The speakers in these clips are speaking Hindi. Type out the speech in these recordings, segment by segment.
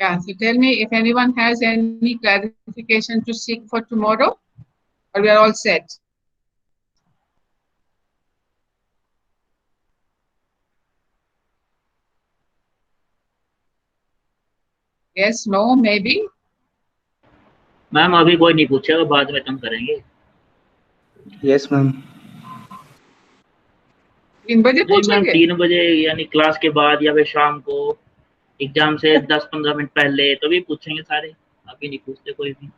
Yeah, so tell me if anyone has any clarification to seek for tomorrow, or we are all set. Yes, no, maybe. Ma'am अभी कोई नहीं पूछेगा, बाद में तुम करेंगे। Yes ma'am. 3 बजे नहीं मैम, पूछेंगे? 3 बजे यानी क्लास के बाद या फिर शाम को एग्जाम से 10-15 मिनट पहले तो भी पूछेंगे सारे, अभी नहीं पूछते कोई भी।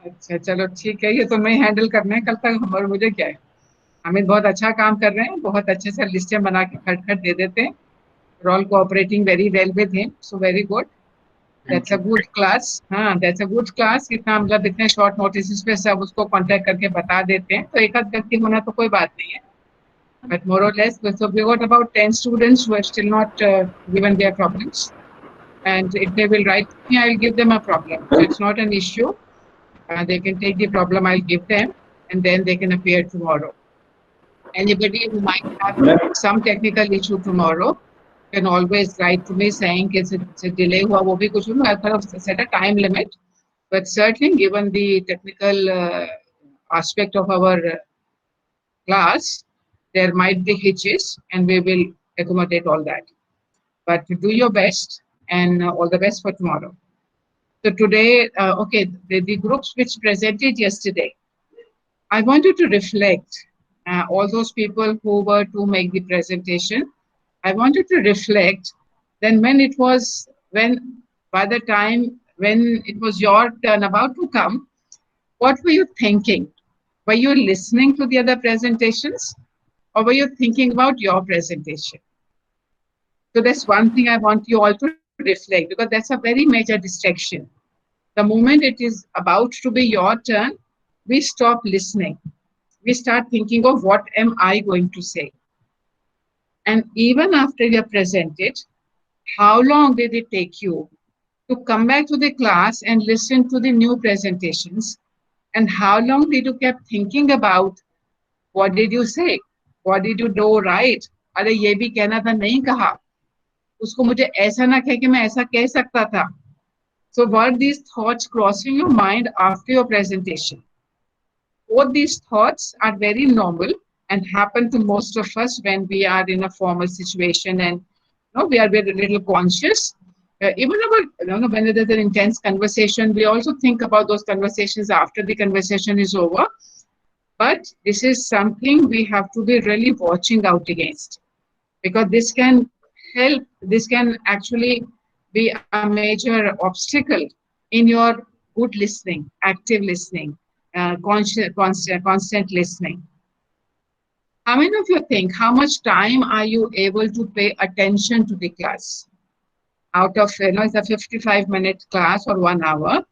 अच्छा चलो ठीक है, ये तो मैं हैंडल करना है कल तक, हमारे मुझे क्या है। अमित बहुत अच्छा काम कर रहे हैं, बहुत अच्छे से लिस्टें बना के खट खट दे देते हैं। All cooperating very well with him, so very good. Thank that's a you. Good class. हाँ, दैट्स अ गुड क्लास। इतना मतलब इतने शॉर्ट नोटिस पे सब उसको कांटेक्ट करके बता देते हैं, तो एक आध गलती होना तो कोई बात नहीं है। But more or less, so we got about 10 students who are still not given their problems. And if they will write to me, I'll give them a problem. So it's not an issue. They can take the problem, I'll give them, and then they can appear tomorrow. Anybody who might have some technical issue tomorrow can always write to me saying it's a delay हुआ, वो भी कुछ I'll kind of set a time limit. But certainly, given the technical aspect of our class, there might be hitches, and we will accommodate all that. But do your best, and all the best for tomorrow. So today, okay, the groups which presented yesterday, I want you to reflect, all those people who were to make the presentation. I want you to reflect. Then when by the time when it was your turn about to come, what were you thinking? Were you listening to the other presentations, or were you thinking about your presentation? So that's one thing I want you all to reflect, because that's a very major distraction. The moment it is about to be your turn, we stop listening. We start thinking of what am I going to say. And even after you have presented, how long did it take you to come back to the class and listen to the new presentations? And how long did you keep thinking about what did you say? What did you do right? अरे ये भी कहना था, नहीं कहा, उसको मुझे ऐसा ना कह के मैं ऐसा कह सकता था. So were these thoughts crossing your mind after your presentation? Both these thoughts are very normal and happen to most of us when we are in a formal situation, and we are very little conscious. Even about, when there's an intense conversation, we also think about those conversations after the conversation is over. But this is something we have to be really watching out against, because this can actually be a major obstacle in your good listening, active listening, constant listening. How many of you think, how much time are you able to pay attention to the class? Out of, it's a 55-minute class or 1 hour.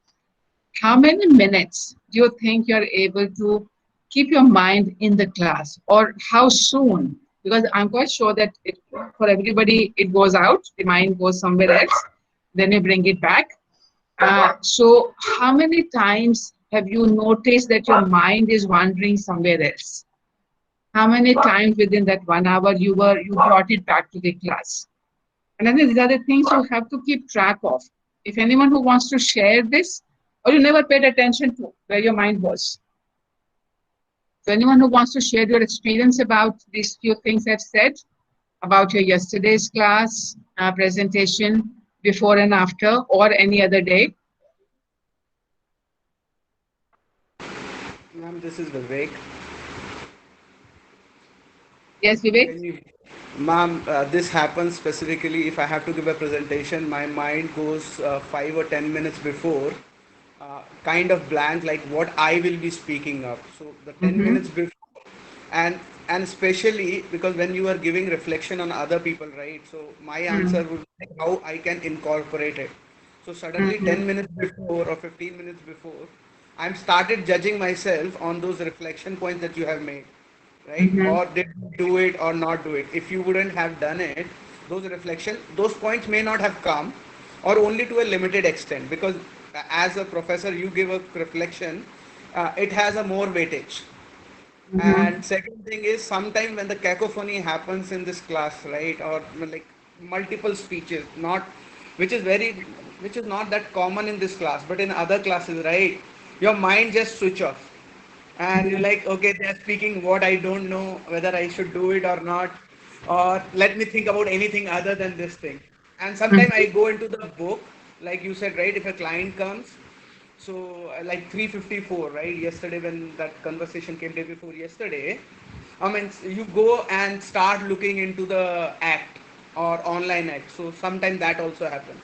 How many minutes do you think you're able to keep your mind in the class, or how soon? Because I'm quite sure that for everybody, it goes out, the mind goes somewhere else, then you bring it back. So how many times have you noticed that your mind is wandering somewhere else? How many times within that 1 hour you brought it back to the class? And I think these are the things you have to keep track of. If anyone who wants to share this, or you never paid attention to where your mind was. So anyone who wants to share your experience about these few things I've said, about your yesterday's class presentation, before and after, or any other day. Ma'am, this is Vivek. Yes, Vivek? Can you, ma'am, this happens specifically if I have to give a presentation, my mind goes 5 or 10 minutes before, kind of blank, like what I will be speaking of. So the 10 Mm-hmm. minutes before, and and especially because when you are giving reflection on other people, right? So my answer would be how I can incorporate it. So suddenly Mm-hmm. 10 minutes before or 15 minutes before, I'm started judging myself on those reflection points that you have made, right? Mm-hmm. Or did you do it or not do it? If you wouldn't have done it, those points may not have come, or only to a limited extent, because as a professor, you give a reflection, it has a more weightage. Mm-hmm. And second thing is sometimes when the cacophony happens in this class, right, or like multiple speeches, not which is very which is not that common in this class, but in other classes, right? Your mind just switch off, and you're like, okay, they're speaking what I don't know whether I should do it or not, or let me think about anything other than this thing. And sometimes I go into the book, like you said, right? If a client comes, so like 354, right? Yesterday when that conversation came day before yesterday, I mean, you go and start looking into the act or online act. So sometimes that also happens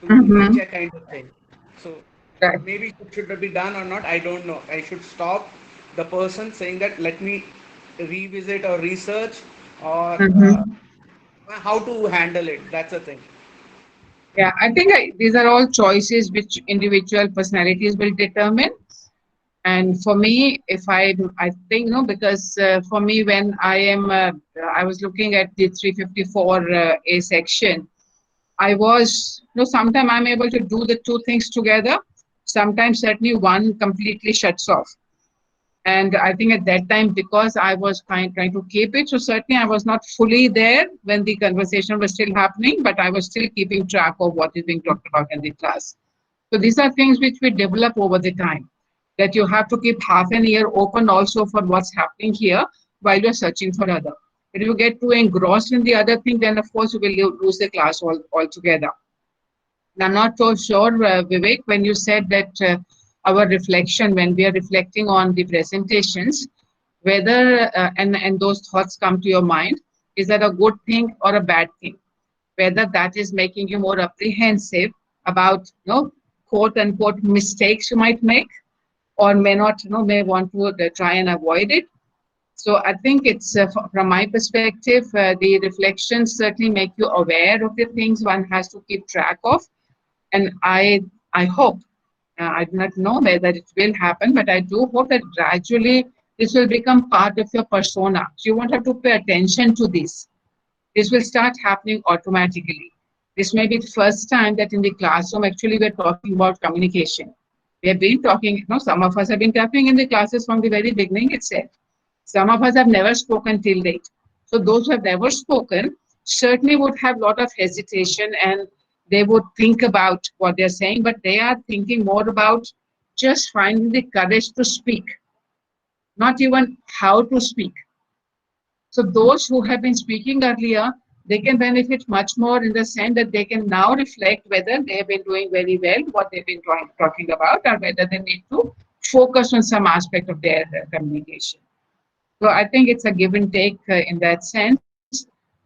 to Mm-hmm. recheck kind of thing. So Right. maybe it should be done or not. I don't know. I should stop the person saying that let me revisit or research or Mm-hmm. how to handle it. That's the thing. Yeah, I think these are all choices which individual personalities will determine. And for me, if I think no, because for me, when I was looking at the 354 A section, I was, sometimes I'm able to do the two things together. Sometimes certainly one completely shuts off. And I think at that time, because I was trying to keep it, so certainly I was not fully there when the conversation was still happening, but I was still keeping track of what is being talked about in the class. So these are things which we develop over the time, that you have to keep half an ear open also for what's happening here while you're searching for other. If you get too engrossed in the other thing, then of course you will lose the class altogether. I'm not so sure, Vivek, when you said that our reflection, when we are reflecting on the presentations, whether and those thoughts come to your mind, is that a good thing or a bad thing? Whether that is making you more apprehensive about, quote unquote, mistakes you might make, or may not, may want to try and avoid it. So I think it's from my perspective, the reflections certainly make you aware of the things one has to keep track of, and I hope, I do not know whether it will happen, but I do hope that gradually this will become part of your persona. So you won't have to pay attention to this. This will start happening automatically. This may be the first time that in the classroom actually we're talking about communication. We have been talking, some of us have been talking in the classes from the very beginning itself. Some of us have never spoken till date. So those who have never spoken certainly would have a lot of hesitation, and they would think about what they're saying, but they are thinking more about just finding the courage to speak, not even how to speak. So those who have been speaking earlier, they can benefit much more in the sense that they can now reflect whether they have been doing very well, what they've been talking about, or whether they need to focus on some aspect of their communication. So I think it's a give and take in that sense.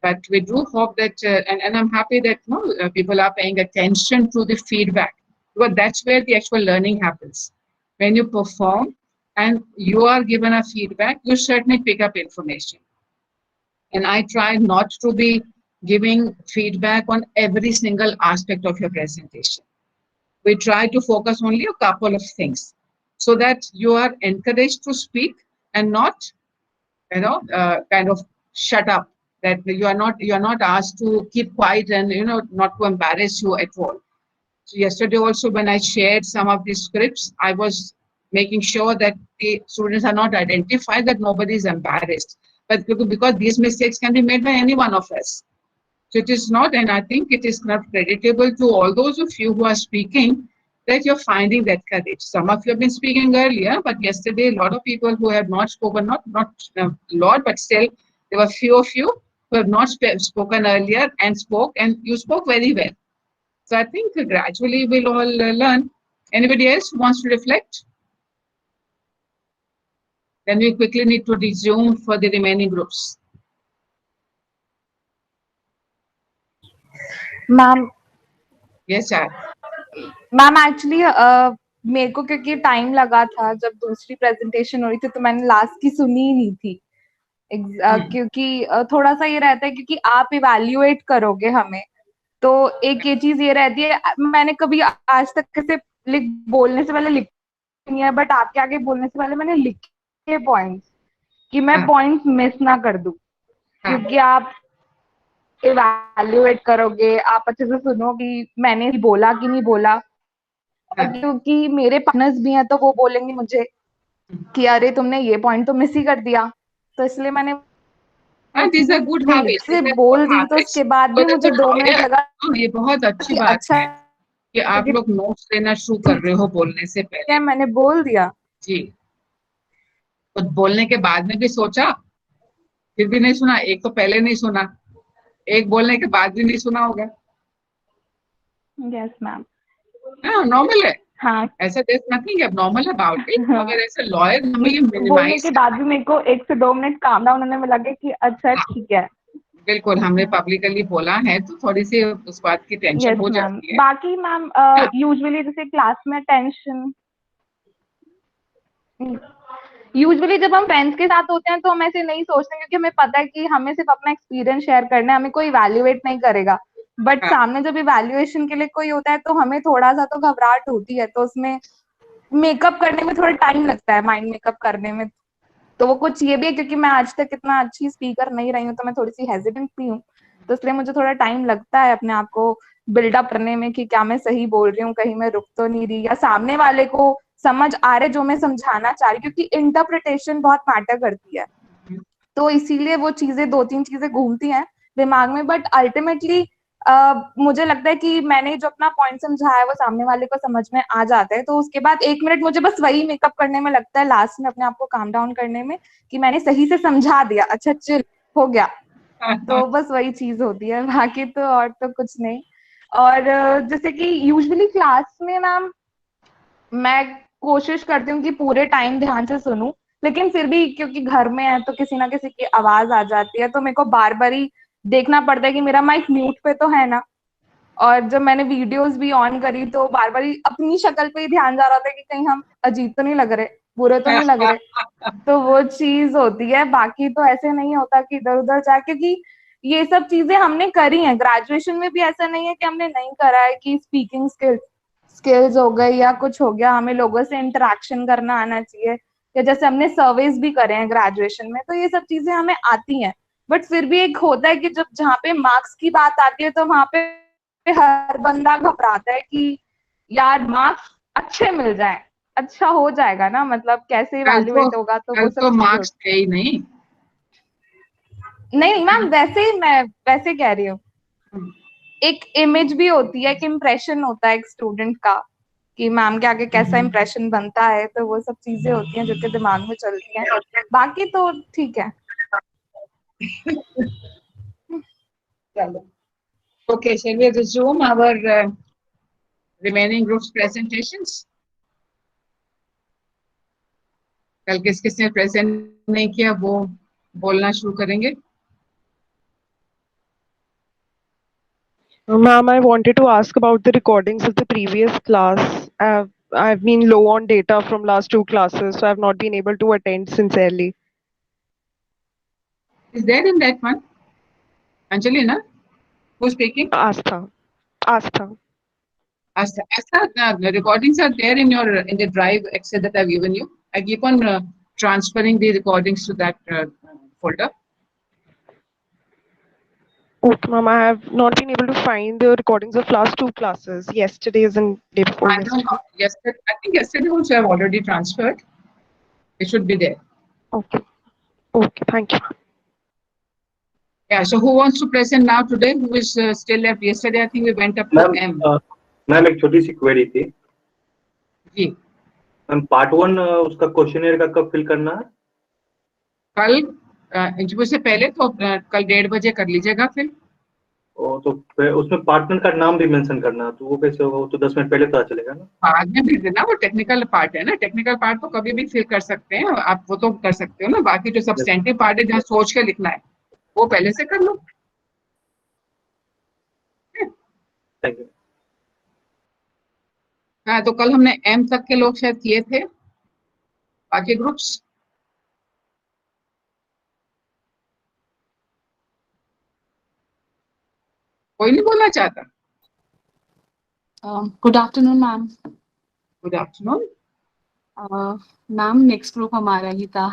But we do hope that, and I'm happy that people are paying attention to the feedback, because that's where the actual learning happens. When you perform and you are given a feedback, you certainly pick up information. And I try not to be giving feedback on every single aspect of your presentation. We try to focus only a couple of things so that you are encouraged to speak and not, kind of shut up. That you are not asked to keep quiet and not to embarrass you at all. So yesterday also, when I shared some of these scripts, I was making sure that the students are not identified, that nobody is embarrassed. But because these mistakes can be made by any one of us. So it is not, and I think it is not creditable to all those of you who are speaking that you're finding that courage. Some of you have been speaking earlier, but yesterday a lot of people who have not spoken, not a lot, but still there were few of you who have not spoken earlier and spoke, and you spoke very well. So I think gradually we'll all learn. Anybody else who wants to reflect? Then we quickly need to resume for the remaining groups. Ma'am Yes, sir. Ma'am actually मेरे को क्योंकि टाइम लगा था जब दूसरी प्रेजेंटेशन हो रही थी, तो मैंने लास्ट की सुनी ही नहीं थी। क्योंकि थोड़ा सा ये रहता है क्योंकि आप इवैल्यूएट करोगे हमें, तो एक ये चीज ये रहती है, मैंने कभी आज तक ऐसे बोलने से पहले लिख नहीं है, बट आपके आगे बोलने से पहले मैंने लिखे पॉइंट्स कि मैं पॉइंट्स मिस ना कर दूं, क्योंकि आप इवैल्यूएट करोगे, आप अच्छे से सुनो कि मैंने बोला कि नहीं बोला, क्योंकि मेरे पार्टनर्स भी हैं तो वो बोलेंगे मुझे कि अरे तुमने ये पॉइंट तो मिस ही कर दिया, तो इसलिए मैंने These are good habits. से बोल दी, तो उसके बाद भी मुझे 2 मिनट लगा। ये बहुत अच्छी बात है। कि आप लोग नोट्स लेना शुरू कर रहे हो बोलने से पहले। क्या मैंने बोल दिया? जी, तो बोलने के बाद में भी सोचा, फिर भी नहीं सुना। एक तो पहले नहीं सुना, एक बोलने के बाद भी नहीं सुना होगा। Yes ma'am. हाँ, नॉर्मल है, हाँ ऐसा there nothing abnormal about it. हाँ। मगर ऐसे लॉयर हमें ये बोलने मिनिमाइज, के बाद भी मेरे को 1 से 2 मिनट काम डाउन होने में लगे कि अच्छा ठीक है। बिल्कुल हमने पब्लिकली बोला है तो थोड़ी सी उस बात की टेंशन यस हो मैम। जाती है। बाकी मैम यूजुअली जैसे क्लास में टेंशन, यूजुअली जब हम फ्रेंड्स के साथ होते हैं तो हम ऐसे नहीं सोचते क्योंकि हमें पता है कि हमें सिर्फ अपना एक्सपीरियंस शेयर करना है, हमें कोई इवैल्यूएट नहीं करेगा। बट हाँ, सामने जब इवैल्यूएशन के लिए कोई होता है तो हमें थोड़ा सा तो घबराहट होती है, तो उसमें मेकअप करने में थोड़ा टाइम लगता है, माइंड मेकअप करने में। तो वो कुछ ये भी है क्योंकि मैं आज तक इतना अच्छी स्पीकर नहीं रही हूँ, तो मैं थोड़ी सी हेजिटेंट भी हूँ। तो इसलिए मुझे थोड़ा टाइम लगता है अपने आप को बिल्डअप करने में कि क्या मैं सही बोल रही हूँ, कहीं मैं रुक तो नहीं रही, या सामने वाले को समझ आ रहे जो मैं समझाना चाह रही, क्योंकि इंटरप्रिटेशन बहुत मैटर करती है। तो इसीलिए वो चीजें 2-3 चीजें घूमती हैं दिमाग में। बट अल्टीमेटली मुझे लगता है कि मैंने जो अपना पॉइंट समझाया है वो सामने वाले को समझ में आ जाता है। तो उसके बाद 1 मिनट मुझे बस वही मेकअप करने में लगता है, लास्ट में अपने आप को काम डाउन करने में, कि मैंने सही से समझा दिया, अच्छा चिल हो गया। तो बस वही चीज होती है, बाकी तो और तो कुछ नहीं। और जैसे कि यूजुअली क्लास में मैम मैं कोशिश करती हूँ कि पूरे टाइम ध्यान से सुनूं, लेकिन फिर भी क्योंकि घर में है तो किसी ना किसी की आवाज आ जाती है, तो मेरे को बार बार ही देखना पड़ता है कि मेरा माइक म्यूट पे तो है ना। और जब मैंने वीडियोस भी ऑन करी तो बार बार ही अपनी शक्ल पे ही ध्यान जा रहा था कि कहीं हम अजीब तो नहीं लग रहे, बुरे तो नहीं लग रहे। तो वो चीज होती है, बाकी तो ऐसे नहीं होता कि इधर उधर जा, क्योंकि ये सब चीजें हमने करी हैं ग्रेजुएशन में भी, ऐसा नहीं है कि हमने नहीं करा है कि स्पीकिंग स्किल्स हो गई या कुछ हो गया, हमें लोगों से इंटरेक्शन करना आना चाहिए, या जैसे हमने सर्वेस भी करे हैं ग्रेजुएशन में, तो ये सब चीजें हमें आती हैं। बट फिर भी एक होता है कि जब जहाँ पे मार्क्स की बात आती है तो वहां पे हर बंदा घबराता है कि यार मार्क्स अच्छे मिल जाए, अच्छा हो जाएगा ना, मतलब कैसे कल तो इवैल्यूएट होगा, तो कल वो सब तो चीजें मार्क्स होती थे ही नहीं। नहीं मैम, वैसे ही मैं वैसे कह रही हूँ, एक इमेज भी होती है, एक इम्प्रेशन होता है एक स्टूडेंट का कि मैम के आगे कैसा इम्प्रेशन बनता है, तो वो सब चीजें होती हैं जो कि दिमाग में चलती हैं। बाकी तो ठीक है। चलो, okay, shall we resume our remaining groups presentations? कल किस किसने प्रेजेंट नहीं किया वो बोलना शुरू करेंगे। Ma'am, I wanted to ask about the recordings of the previous class. I've been low on data from last 2 classes, so I've not been able to attend sincerely. Is there in that one? Anjali, na? Who's speaking? Astha. Astha, the recordings are there in the drive Excel that I've given you. I keep on transferring the recordings to that folder. Okay, ma'am, I have not been able to find the recordings of last 2 classes, yesterday's and day before I don't yesterday. know. Yesterday, I think yesterday also I've already transferred. It should be there. Okay. Okay, thank you. Yeah, so who wants to present now today? Who is still left? Yesterday, I think we went up to M. Ma'am एक छोटी सी क्वेरी थी। जी, मैम पार्ट 1 उसका क्वेश्चनर का कब फिल करना है? कल इंटरव्यू से पहले तो कल 1:30 बजे कर लीजिएगा फिर। तो फिर उसमें पार्टनर का नाम भी मेंशन करना है, तो वो कैसे होगा? वो तो 10 मिनट पहले पता चलेगा ना। बाद में भी देना, वो टेक्निकल पार्ट है ना, टेक्निकल पार्ट तो कभी भी फिल कर सकते हैं आप, वो तो कर सकते हो ना। बाकी जो सब्सटेंटिव पार्ट है जहाँ सोच के लिखना है वो पहले से कर लो। Thank you. हाँ, तो कल हमने M तक के लोग शायद किए थे, बाकी ग्रुप्स। कोई नहीं बोलना चाहता? Good afternoon ma'am. Good afternoon ma'am, next group हमारा ही था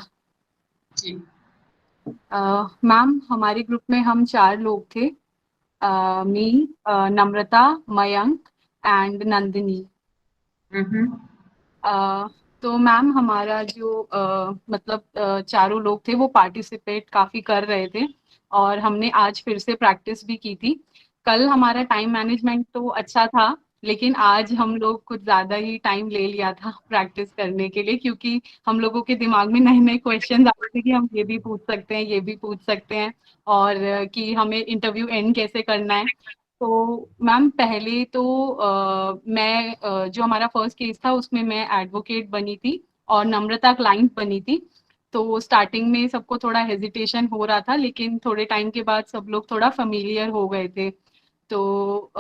जी। मैम, हमारे ग्रुप में हम 4 लोग थे, मी, नम्रता, मयंक एंड नंदिनी। तो मैम हमारा जो मतलब चारों लोग थे वो पार्टिसिपेट काफ़ी कर रहे थे और हमने आज फिर से प्रैक्टिस भी की थी। कल हमारा टाइम मैनेजमेंट तो अच्छा था, लेकिन आज हम लोग कुछ ज्यादा ही टाइम ले लिया था प्रैक्टिस करने के लिए, क्योंकि हम लोगों के दिमाग में नए नए क्वेश्चन आ रहे थे कि हम ये भी पूछ सकते हैं, ये भी पूछ सकते हैं, और कि हमें इंटरव्यू एंड कैसे करना है। तो मैम पहले तो मैं जो हमारा फर्स्ट केस था उसमें मैं एडवोकेट बनी थी और नम्रता क्लाइंट बनी थी। तो स्टार्टिंग में सबको थोड़ा हेजिटेशन हो रहा था, लेकिन थोड़े टाइम के बाद सब लोग थोड़ा फेमिलियर हो गए थे। तो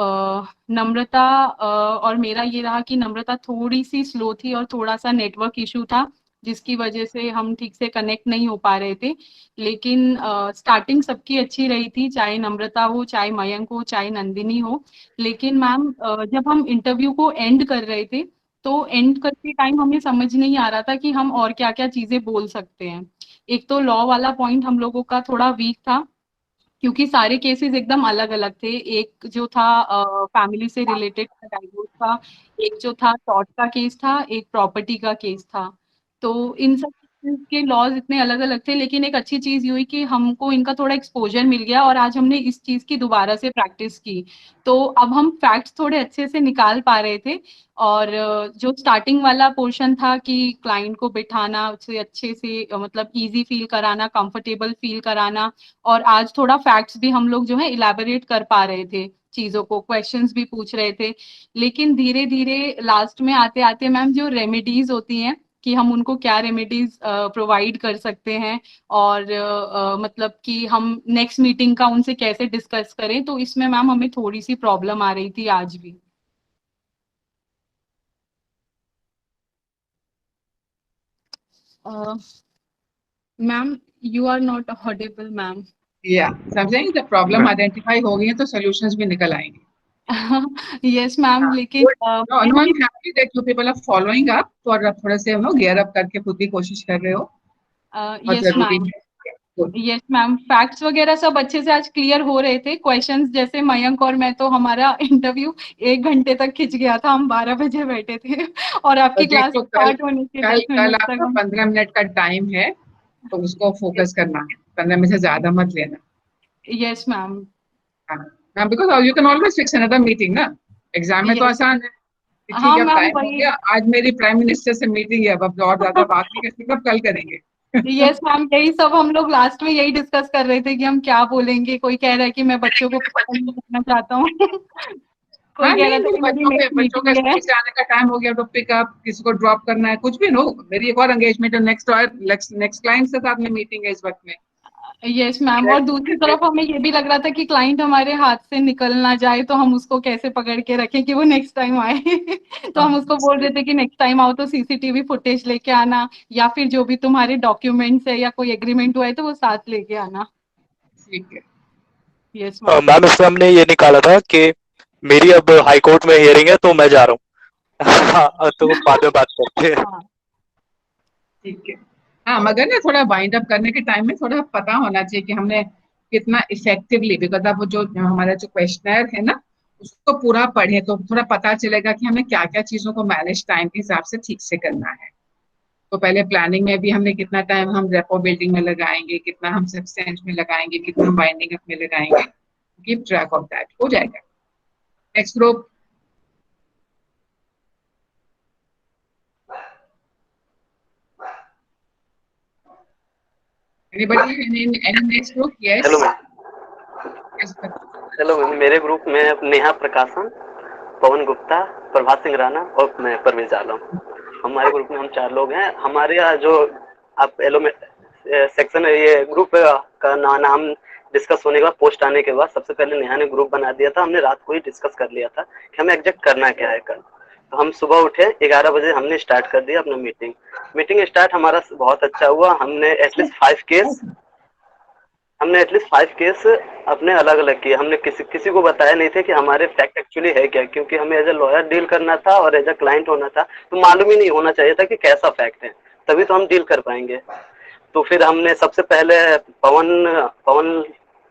नम्रता और मेरा ये रहा कि नम्रता थोड़ी सी स्लो थी और थोड़ा सा नेटवर्क इशू था, जिसकी वजह से हम ठीक से कनेक्ट नहीं हो पा रहे थे। लेकिन स्टार्टिंग सबकी अच्छी रही थी, चाहे नम्रता हो, चाहे मयंक हो, चाहे नंदिनी हो। लेकिन मैम जब हम इंटरव्यू को एंड कर रहे थे, तो एंड करते टाइम हमें समझ नहीं आ रहा था कि हम और क्या क्या चीजें बोल सकते हैं। एक तो लॉ वाला पॉइंट हम लोगों का थोड़ा वीक था, क्योंकि सारे केसेस एकदम अलग अलग थे। एक जो था फैमिली से रिलेटेड डाइवोर्स था, एक जो था टॉर्ट का केस था, एक प्रॉपर्टी का केस था। तो इन सब केसेस के लॉज इतने अलग अलग थे, लेकिन एक अच्छी चीज ये हुई कि हमको इनका थोड़ा एक्सपोजर मिल गया और आज हमने इस चीज की दोबारा से प्रैक्टिस की। तो अब हम फैक्ट्स थोड़े अच्छे से निकाल पा रहे थे। और जो स्टार्टिंग वाला पोर्शन था कि क्लाइंट को बिठाना, उसे अच्छे से मतलब इजी फील कराना, कंफर्टेबल फील कराना, और आज थोड़ा फैक्ट्स भी हम लोग जो है इलैबोरेट कर पा रहे थे, चीजों को क्वेश्चंस भी पूछ रहे थे। लेकिन धीरे धीरे लास्ट में आते आते मैम जो रेमेडीज होती हैं कि हम उनको क्या रेमेडीज प्रोवाइड कर सकते हैं, और मतलब कि हम नेक्स्ट मीटिंग का उनसे कैसे डिस्कस करें, तो इसमें मैम हमें थोड़ी सी प्रॉब्लम आ रही थी आज भी। Ma'am you are not audible ma'am. समझेंगे जब प्रॉब्लम आइडेंटिफाई हो गई है तो सॉल्यूशंस भी निकल आएंगे। यस मैम, लेकिन no no, I am happy that you people are following up, तो और आप थोड़े से गियर अप करके खुद भी कोशिश कर रहे हो, बहुत यस जरूरी मैम, है। Good. यस मैम, फैक्ट्स वगैरह सब अच्छे से आज क्लियर हो रहे थे। क्वेश्चंस जैसे मयंक और मैं, तो हमारा इंटरव्यू 1 घंटे तक खिंच गया था, हम 12 बजे बैठे थे और तो आपकी क्लास देखो कल स्टार्ट होने के कल 10 कल मिनट तक आपका हम 15 मिनट का टाइम है, तो उसको फोकस करना है, 15 मिनट से ज्यादा मत लेना। Yes ma'am. हाँ, because you can always fix another meeting ना। एग्जाम में तो यस, आसान है कि ठीक हाँ है अब मैम टाइम हो वही। गया, आज मेरी प्राइम मिनिस्टर से मीटिंग है, अब और ज्यादा बात नहीं कर सकते, अब कल करेंगे। यस मैम, यही सब हम लोग लास्ट में यही डिस्कस कर रहे थे कि हम क्या बोलेंगे। कोई कह रहा है कि मैं बच्चों को पसंद करना चाहता हूँ कोई हाँ कह नहीं रहा था नहीं, कि मेरी नेक्स्ट बच्चों का मीटिंग है। स्कूल से आने का टाइम हो गया, तो पिकअप, किसी को ड्रॉप करना है, कुछ भी नो, मेरी एक और एंगेजमेंट है, नेक्स्ट क्लाइंट के साथ में मीटिंग है इस वक्त में। यस मैम, और दूसरी तरफ हमें ये भी लग रहा था कि क्लाइंट हमारे हाथ से निकल ना जाए, तो हम उसको कैसे पकड़ के रखें कि वो नेक्स्ट टाइम आए तो हम उसको बोल रहे थे कि नेक्स्ट टाइम आओ तो सीसीटीवी फुटेज लेके आना, या फिर जो भी तुम्हारे डॉक्यूमेंट्स है या कोई एग्रीमेंट हुआ है तो वो साथ लेके आना। ठीक है। Yes ma'am. मैम इसमें हमने ये निकाला था कि मेरी अब हाई कोर्ट में हियरिंग है तो मैं जा रहा हूँ हाँ, तो बाद में बात करते हैं। हाँ ठीक है। हाँ, मगर ना थोड़ा वाइंड अप करने के टाइम में थोड़ा पता होना चाहिए कि हमने कितना इफेक्टिवली, बिकॉज अब जो हमारा जो क्वेश्चनर है ना, उसको पूरा पढ़े तो थोड़ा पता चलेगा कि हमें क्या क्या चीजों को मैनेज टाइम के हिसाब से ठीक से करना है। तो पहले प्लानिंग में भी हमने कितना टाइम हम रेपो बिल्डिंग में लगाएंगे, कितना हम सब्सटेंस में लगाएंगे, कितना हम बाइंडिंग अप में लगाएंगे, कीप ट्रैक ऑफ दैट, हो जाएगा। Next group. Anybody in any next group? Yes. Hello ma'am. Yes, sir. Hello ma'am, मेरे ग्रुप में नेहा प्रकाशन, पवन गुप्ता, प्रभात सिंह राणा और मैं परवेज आलम। हमारे ग्रुप में हम 4 लोग हैं। हमारे यहाँ जो आप एलो में सेक्शन है, ये ग्रुप का नाम डिस्कस होने के बाद, पोस्ट आने के बाद, सबसे पहले नेहा ने ग्रुप बना दिया था। हमने रात को ही डिस्कस कर लिया था कि हमें एग्जैक्ट करना क्या है कल। तो हम सुबह उठे 11 बजे, हमने स्टार्ट कर दिया अपना मीटिंग स्टार्ट हमारा बहुत अच्छा हुआ। हमने एटलीस्ट 5 केस अपने अलग अलग किए। हमने किसी को बताया नहीं थे कि हमारे फैक्ट एक्चुअली है क्या, क्योंकि हमें एज ए लॉयर डील करना था और एज ए क्लाइंट होना था, तो मालूम ही नहीं होना चाहिए था कि कैसा फैक्ट है, तभी तो हम डील कर पाएंगे। तो फिर हमने सबसे पहले पवन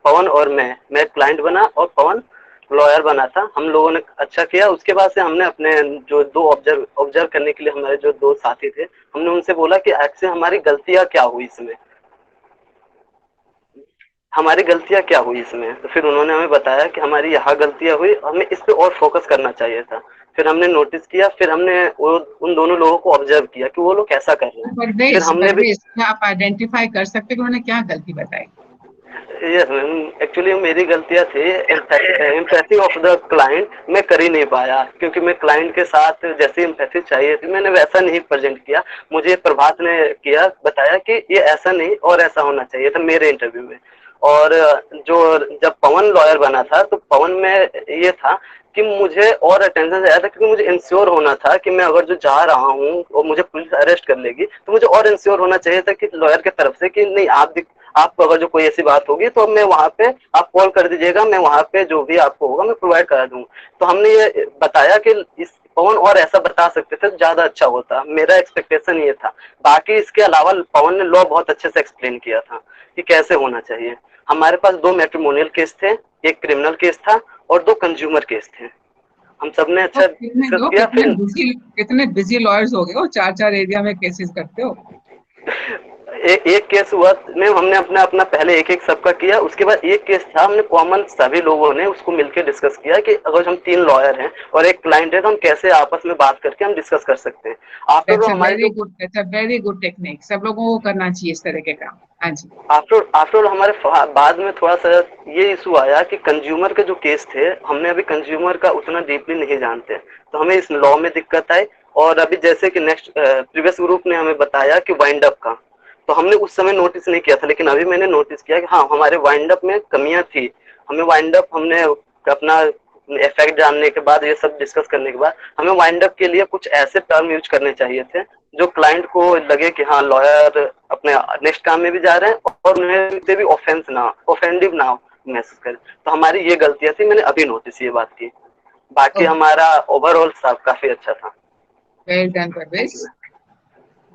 और मैं क्लाइंट बना और पवन लॉयर बना था। हम लोगों ने अच्छा किया। उसके बाद से हमने अपने जो 2 ऑब्जर्व करने के लिए हमारे जो 2 साथी थे, हमने उनसे बोला कि एक्चुअली हमारी गलतियां क्या हुई इसमें। हमारी गलतियां क्या हुई इसमें। तो फिर उन्होंने हमें बताया कि हमारी यहाँ गलतियां हुई, हमें इस पे और फोकस करना चाहिए था। फिर हमने नोटिस किया, फिर हमने उन दोनों लोगों को ऑब्जर्व किया कि वो लोग कैसा कर रहे हैं। फिर हमने भी क्या आप आइडेंटिफाई कर सकते हैं कि उन्होंने क्या गलती बताई? यस मैम, एक्चुअली मेरी गलतियां थी एम्पैथी ऑफ द क्लाइंट मैं कर ही नहीं पाया, क्योंकि मैं क्लाइंट के साथ जैसी एम्पैथी चाहिए थी मैंने वैसा नहीं प्रेजेंट किया। मुझे प्रभात ने बताया कि ये ऐसा नहीं और ऐसा होना चाहिए था मेरे इंटरव्यू में। और जो जब पवन लॉयर बना था तो पवन में ये था कि मुझे और अटेंशन चाहिए था, क्योंकि मुझे इंश्योर होना था कि मैं अगर जो जा रहा हूँ और मुझे पुलिस अरेस्ट कर लेगी तो मुझे और इंश्योर होना चाहिए था कि लॉयर की तरफ से कि नहीं, आप अगर जो कोई ऐसी बात होगी तो मैं वहाँ पे आप कॉल कर दीजिएगा, मैं वहाँ पे जो भी आपको होगा मैं प्रोवाइड करा दूंगा। तो हमने ये बताया कि इस पवन और ऐसा बता सकते थे ज्यादा अच्छा होता, मेरा एक्सपेक्टेशन ये था। बाकी इसके अलावा पवन ने लॉ बहुत अच्छे से एक्सप्लेन किया था कि कैसे होना चाहिए। हमारे पास 2 मैट्रिमोनियल केस थे, एक क्रिमिनल केस था और 2 कंज्यूमर केस थे। हम सबने अच्छा डिस्कस किया। कितने बिजी लॉयर्स हो गए हो, 4 एरिया में केसेस करते हो। एक केस हुआ में हमने अपना पहले एक सबका किया, उसके बाद एक केस था हमने कॉमन सभी लोगों ने उसको मिलकर डिस्कस किया कि अगर हम 3 लॉयर हैं और एक क्लाइंट है तो हम कैसे आपस में बात करके हम डिस्कस कर सकते हैं। वेरी गुड टेक्निक, सब लोगों को करना चाहिए इस तरह के काम। हाँ जी। आफ्टर हमारे बाद में थोड़ा सा ये इशू आया कि कंज्यूमर के जो केस थे, हमने अभी कंज्यूमर का उतना डीपली नहीं जानते, तो हमें इस लॉ में दिक्कत आई। और अभी जैसे कि नेक्स्ट प्रीवियस ग्रुप ने हमें बताया कि वाइंड अप का, तो हमने उस समय नोटिस नहीं किया था, लेकिन अभी मैंने नोटिस किया कि हाँ हमारे वाइंड अप में कमियां थी। हमें वाइंड अप हमने अपना इफेक्ट जानने के बाद, ये सब डिस्कस करने के बाद हमें वाइंड अप के लिए कुछ ऐसे टर्म यूज करने चाहिए थे जो क्लाइंट को लगे कि हाँ लॉयर अपने नेक्स्ट काम में भी जा रहे हैं और उन्हें भी ऑफेंडिव ना महसूस करे। तो हमारी ये गलतियां थी, मैंने अभी नोटिस ये बात की। बाकी हमारा ओवरऑल सब काफी अच्छा था। Well done Parvez.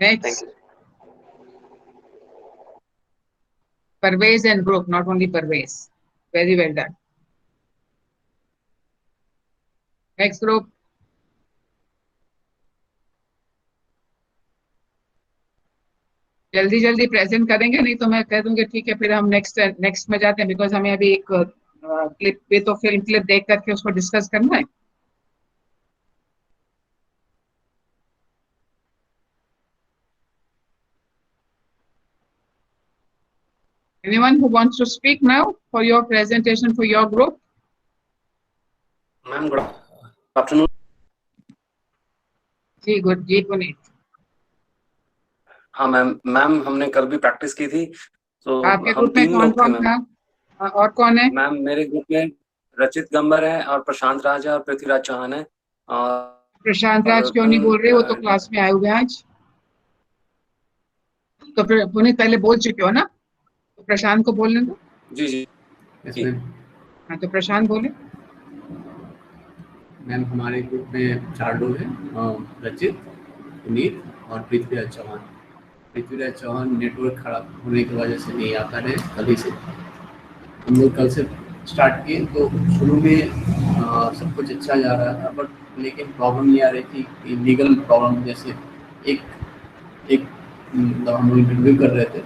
Next Parvez and group, not only Parvez. Very well done. Next group. जल्दी जल्दी प्रेजेंट करेंगे, नहीं तो मैं कह दूंगी ठीक है फिर हम नेक्स्ट में जाते हैं, बिकॉज हमें अभी एक क्लिप पे तो फिल्म क्लिप देख करके उसको डिस्कस करना है। Anyone who wants to speak now for your presentation for your group? Ma'am, good afternoon. Ji good, जी पुनीत। हाँ मैम हमने कल भी प्रैक्टिस की थी। तो आपके ग्रुप में कौन कौन था और कौन है? मैम मेरे ग्रुप में रचित गंबर है और प्रशांत राज है और पृथ्वीराज चौहान है। प्रशांत राज क्यों नहीं बोल रहे? वो तो क्लास में आए हुए हैं आज। तो फिर पुनीत पहले बोल चुके हो ना, तो प्रशांत को बोलने दो। जी जी जी। हाँ तो प्रशांत बोले। मैम हमारे ग्रुप में 4 लोग हैं, रचित, पुनीत और पृथ्वीराज चौहान। पृथ्वीराज चौहान नेटवर्क खराब होने की वजह से नहीं आता है कल ही से। हम लोग कल से स्टार्ट किए तो शुरू में सब कुछ अच्छा जा रहा था, बट लेकिन प्रॉब्लम ये आ रही थी कि लीगल प्रॉब्लम, जैसे एक मतलब हम लोग इंटरव्यू कर रहे थे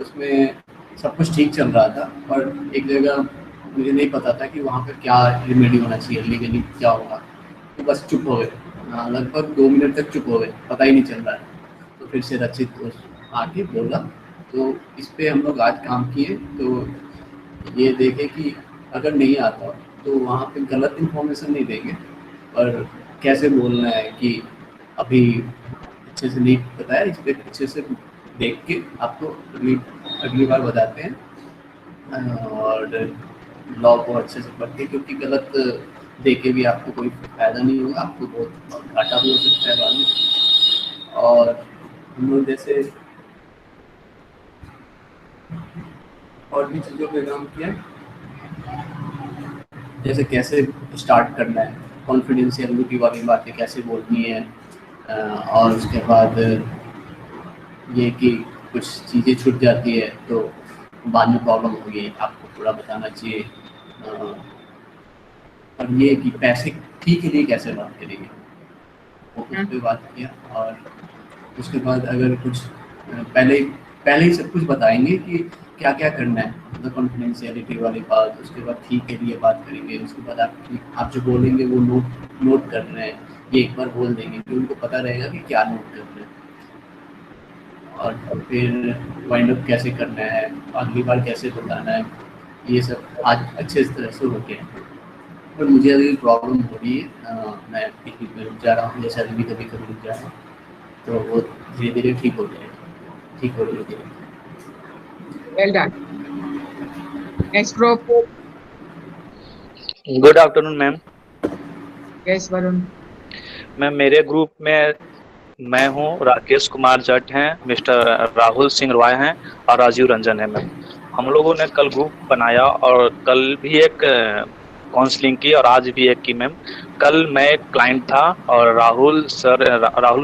उसमें सब कुछ ठीक चल रहा था, और एक जगह मुझे नहीं पता था कि वहाँ पर क्या रिमेडी होना चाहिए, लीगली क्या होगा। तो बस चुप हो गए, लगभग 2 मिनट तक चुप हो गए, पता ही नहीं चल रहा है। तो फिर से रचित आके बोला, तो इस पे हम लोग आज काम किए। तो ये देखे कि अगर नहीं आता तो वहाँ पे गलत इन्फॉर्मेशन नहीं देंगे, पर कैसे बोलना है कि अभी अच्छे से नहीं बताया, इस पर अच्छे से देख के आपको अगली बार बताते हैं, और लॉ को अच्छे से पढ़ते, क्योंकि गलत दे के भी आपको कोई फायदा नहीं होगा, आपको बहुत घाटा भी हो सकता है बाद में। और हम लोग जैसे और भी चीज़ों पे काम किया, जैसे कैसे स्टार्ट करना है, कॉन्फिडेंशियलिटी वाली बातें कैसे बोलनी है, और उसके बाद ये कि कुछ चीज़ें छूट जाती है तो बाद में प्रॉब्लम होगी, आपको थोड़ा बताना चाहिए। और ये कि पैसे फी के लिए कैसे बात करेंगे, वो उस पर बात किया। और उसके बाद अगर कुछ पहले ही सब कुछ बताएंगे कि क्या क्या करना है, मतलब कॉन्फिडेंशियलिटी वाली बात, उसके बाद ठीक के लिए बात करेंगे, उसके बाद आप जो बोलेंगे वो नोट कर रहे हैं, ये एक बार बोल देंगे कि उनको पता रहेगा कि क्या नोट कर रहे हैं, और फिर वाइंड अप कैसे करना है, अगली बार कैसे बताना है, ये सब आज अच्छे तरह से हो गया है। पर मुझे अभी प्रॉब्लम हो रही है, मैं पिकनिक में रुक जा रहा हूँ, जैसे अभी कभी रुक जा रहा हूँ, तो वो धीरे धीरे ठीक हो जाएगा, ठीक हो धीरे धीरे। Well done. Next group. Good afternoon ma'am. Yes, Varun. Ma'am मेरे ग्रुप में मैं हूँ, राकेश कुमार जट हैं, मिस्टर राहुल सिंह रॉय हैं और राजीव रंजन है मैम। हम लोगों ने कल ग्रुप बनाया और कल भी एक काउंसलिंग की और आज भी एक की मैम। कल मैं एक क्लाइंट था और राहुल